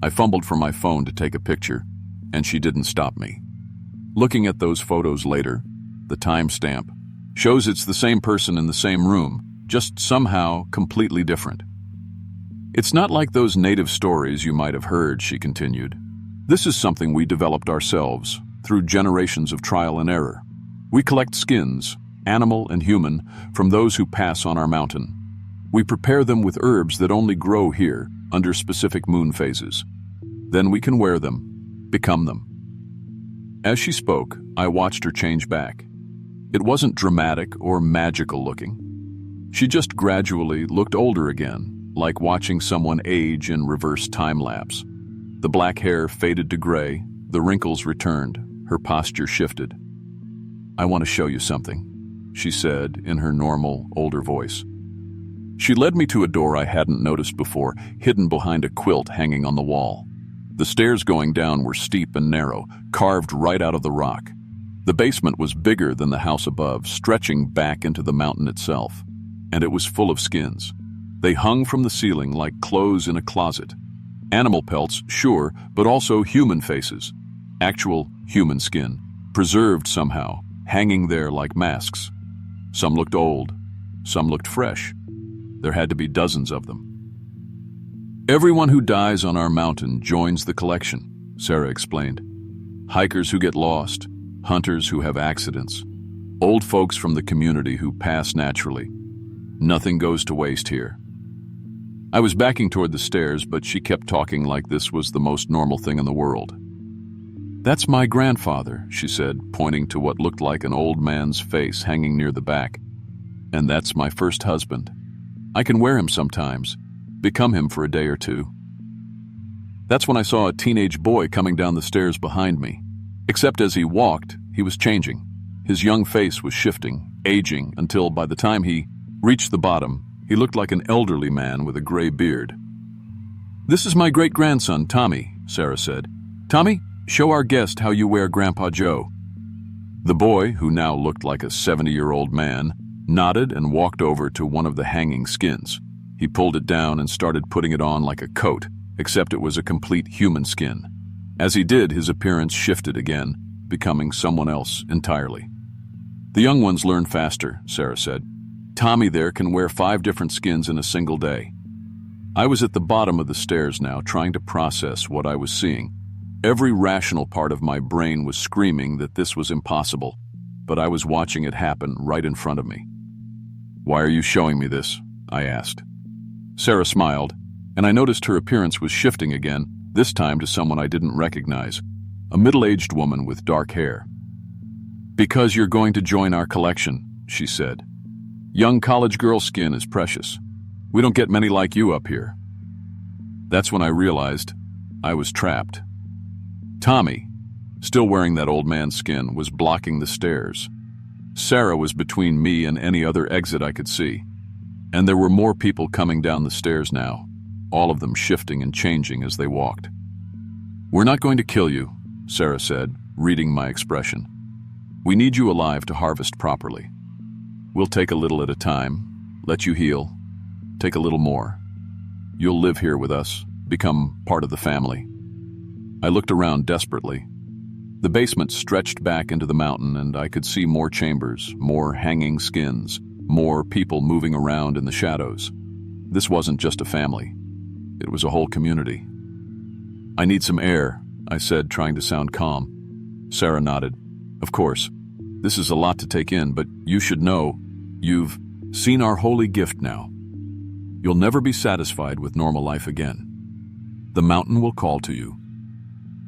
I fumbled for my phone to take a picture, and she didn't stop me. Looking at those photos later, the timestamp shows it's the same person in the same room, just somehow completely different. "It's not like those native stories you might have heard," she continued. "This is something we developed ourselves, through generations of trial and error. We collect skins, animal and human, from those who pass on our mountain. We prepare them with herbs that only grow here, under specific moon phases. Then we can wear them, become them." As she spoke, I watched her change back. It wasn't dramatic or magical looking. She just gradually looked older again, like watching someone age in reverse time-lapse. The black hair faded to gray, the wrinkles returned, her posture shifted. "I want to show you something," she said in her normal, older voice. She led me to a door I hadn't noticed before, hidden behind a quilt hanging on the wall. The stairs going down were steep and narrow, carved right out of the rock. The basement was bigger than the house above, stretching back into the mountain itself. And it was full of skins. They hung from the ceiling like clothes in a closet. Animal pelts, sure, but also human faces. Actual human skin, preserved somehow, hanging there like masks. Some looked old, some looked fresh. There had to be dozens of them. "Everyone who dies on our mountain joins the collection," Sarah explained. "Hikers who get lost, hunters who have accidents, old folks from the community who pass naturally. Nothing goes to waste here." I was backing toward the stairs, but she kept talking like this was the most normal thing in the world. "That's my grandfather," she said, pointing to what looked like an old man's face hanging near the back. "And that's my first husband. I can wear him sometimes, become him for a day or two." That's when I saw a teenage boy coming down the stairs behind me. Except as he walked, he was changing. His young face was shifting, aging, until by the time he reached the bottom, he looked like an elderly man with a gray beard. "This is my great-grandson, Tommy," Sarah said. "Tommy, show our guest how you wear Grandpa Joe." The boy, who now looked like a 70-year-old man, nodded and walked over to one of the hanging skins. He pulled it down and started putting it on like a coat, except it was a complete human skin. As he did, his appearance shifted again, becoming someone else entirely. "The young ones learn faster," Sarah said. "Tommy there can wear 5 different skins in a single day." I was at the bottom of the stairs now, trying to process what I was seeing. Every rational part of my brain was screaming that this was impossible, but I was watching it happen right in front of me. "Why are you showing me this?" I asked. Sarah smiled, and I noticed her appearance was shifting again, this time to someone I didn't recognize, a middle-aged woman with dark hair. "Because you're going to join our collection," she said. "Young college girl skin is precious. We don't get many like you up here." That's when I realized I was trapped. Tommy, still wearing that old man's skin, was blocking the stairs. Sarah was between me and any other exit I could see. And there were more people coming down the stairs now, all of them shifting and changing as they walked. "We're not going to kill you," Sarah said, reading my expression. "We need you alive to harvest properly. We'll take a little at a time, let you heal, take a little more. You'll live here with us, become part of the family." I looked around desperately. The basement stretched back into the mountain, and I could see more chambers, more hanging skins, more people moving around in the shadows. This wasn't just a family. It was a whole community. "I need some air," I said, trying to sound calm. Sarah nodded. "Of course. This is a lot to take in, but you should know, you've seen our holy gift now. You'll never be satisfied with normal life again. The mountain will call to you."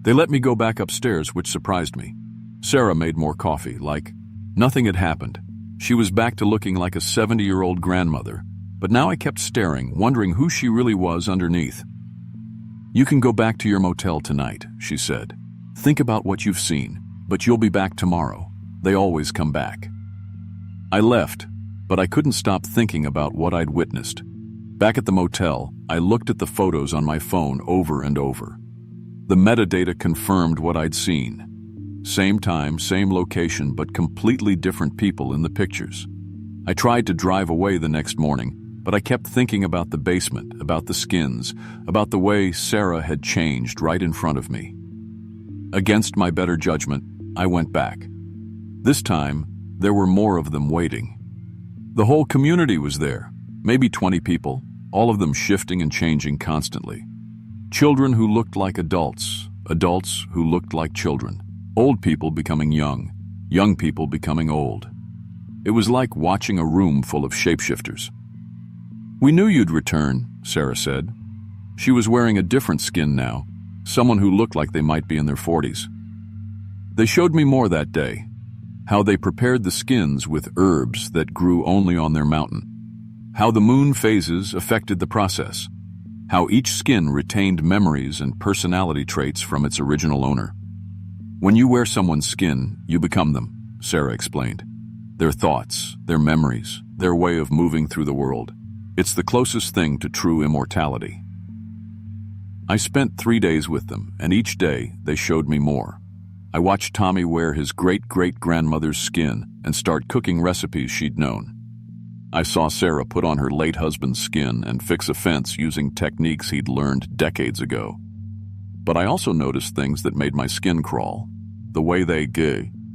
They let me go back upstairs, which surprised me. Sarah made more coffee, like nothing had happened. She was back to looking like a 70-year-old grandmother, but now I kept staring, wondering who she really was underneath. "You can go back to your motel tonight," she said. "Think about what you've seen, but you'll be back tomorrow. They always come back." I left, but I couldn't stop thinking about what I'd witnessed. Back at the motel, I looked at the photos on my phone over and over. The metadata confirmed what I'd seen. Same time, same location, but completely different people in the pictures. I tried to drive away the next morning, but I kept thinking about the basement, about the skins, about the way Sarah had changed right in front of me. Against my better judgment, I went back. This time, there were more of them waiting. The whole community was there, maybe 20 people, all of them shifting and changing constantly. Children who looked like adults, adults who looked like children, old people becoming young, young people becoming old. It was like watching a room full of shapeshifters. "We knew you'd return," Sarah said. She was wearing a different skin now, someone who looked like they might be in their 40s. They showed me more that day, how they prepared the skins with herbs that grew only on their mountain, how the moon phases affected the process, how each skin retained memories and personality traits from its original owner. "When you wear someone's skin, you become them," Sarah explained. "Their thoughts, their memories, their way of moving through the world. It's the closest thing to true immortality." I spent 3 days with them, and each day they showed me more. I watched Tommy wear his great-great-grandmother's skin and start cooking recipes she'd known. I saw Sarah put on her late husband's skin and fix a fence using techniques he'd learned decades ago. But I also noticed things that made my skin crawl. The way they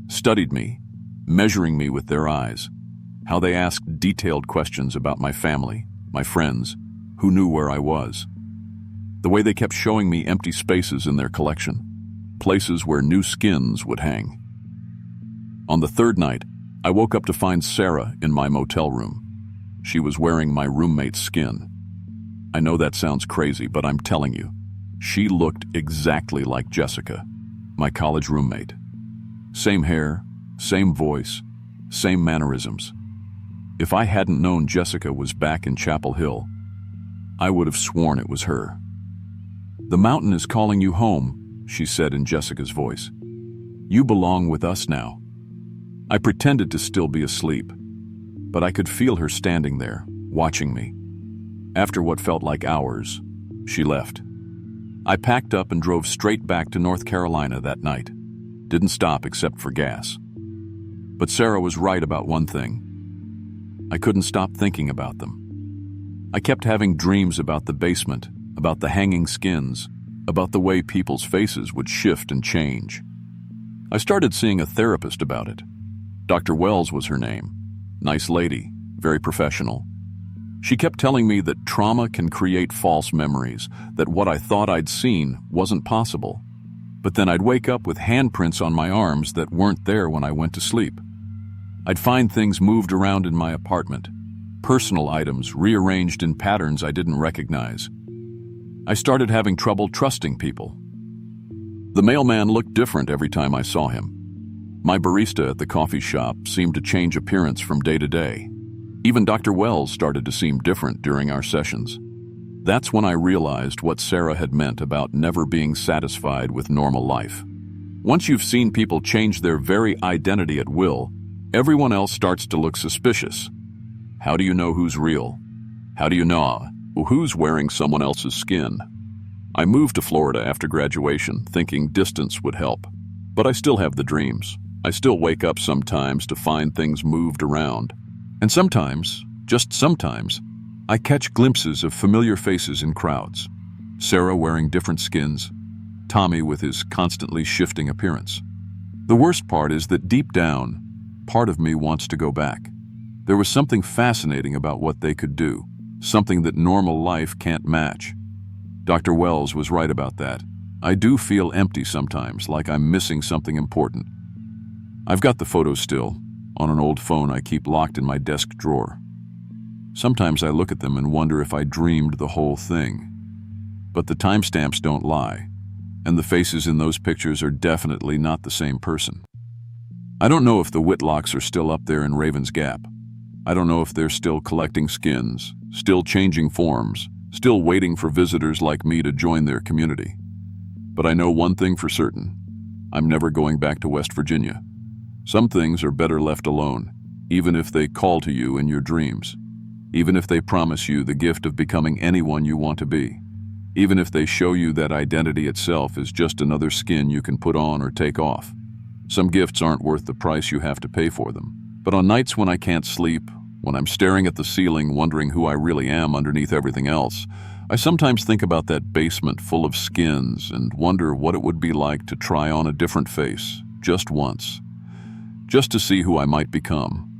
studied me, measuring me with their eyes. How they asked detailed questions about my family, my friends, who knew where I was. The way they kept showing me empty spaces in their collection, places where new skins would hang. On the third night, I woke up to find Sarah in my motel room. She was wearing my roommate's skin. I know that sounds crazy, but I'm telling you, she looked exactly like Jessica, my college roommate. Same hair, same voice, same mannerisms. If I hadn't known Jessica was back in Chapel Hill, I would have sworn it was her. "The mountain is calling you home," she said in Jessica's voice. "You belong with us now." I pretended to still be asleep, but I could feel her standing there, watching me. After what felt like hours, she left. I packed up and drove straight back to North Carolina that night. Didn't stop except for gas. But Sarah was right about one thing. I couldn't stop thinking about them. I kept having dreams about the basement, about the hanging skins, about the way people's faces would shift and change. I started seeing a therapist about it. Dr. Wells was her name. Nice lady, very professional. She kept telling me that trauma can create false memories, that what I thought I'd seen wasn't possible. But then I'd wake up with handprints on my arms that weren't there when I went to sleep. I'd find things moved around in my apartment, personal items rearranged in patterns I didn't recognize. I started having trouble trusting people. The mailman looked different every time I saw him. My barista at the coffee shop seemed to change appearance from day to day. Even Dr. Wells started to seem different during our sessions. That's when I realized what Sarah had meant about never being satisfied with normal life. Once you've seen people change their very identity at will, everyone else starts to look suspicious. How do you know who's real? How do you know who's wearing someone else's skin? I moved to Florida after graduation, thinking distance would help. But I still have the dreams. I still wake up sometimes to find things moved around. And sometimes, just sometimes, I catch glimpses of familiar faces in crowds. Sarah wearing different skins, Tommy with his constantly shifting appearance. The worst part is that deep down, part of me wants to go back. There was something fascinating about what they could do, something that normal life can't match. Dr. Wells was right about that. I do feel empty sometimes, like I'm missing something important. I've got the photos still, on an old phone I keep locked in my desk drawer. Sometimes I look at them and wonder if I dreamed the whole thing. But the timestamps don't lie, and the faces in those pictures are definitely not the same person. I don't know if the Whitlocks are still up there in Raven's Gap. I don't know if they're still collecting skins, still changing forms, still waiting for visitors like me to join their community. But I know one thing for certain. I'm never going back to West Virginia. Some things are better left alone, even if they call to you in your dreams, even if they promise you the gift of becoming anyone you want to be, even if they show you that identity itself is just another skin you can put on or take off. Some gifts aren't worth the price you have to pay for them. But on nights when I can't sleep, when I'm staring at the ceiling wondering who I really am underneath everything else, I sometimes think about that basement full of skins and wonder what it would be like to try on a different face, just once, just to see who I might become.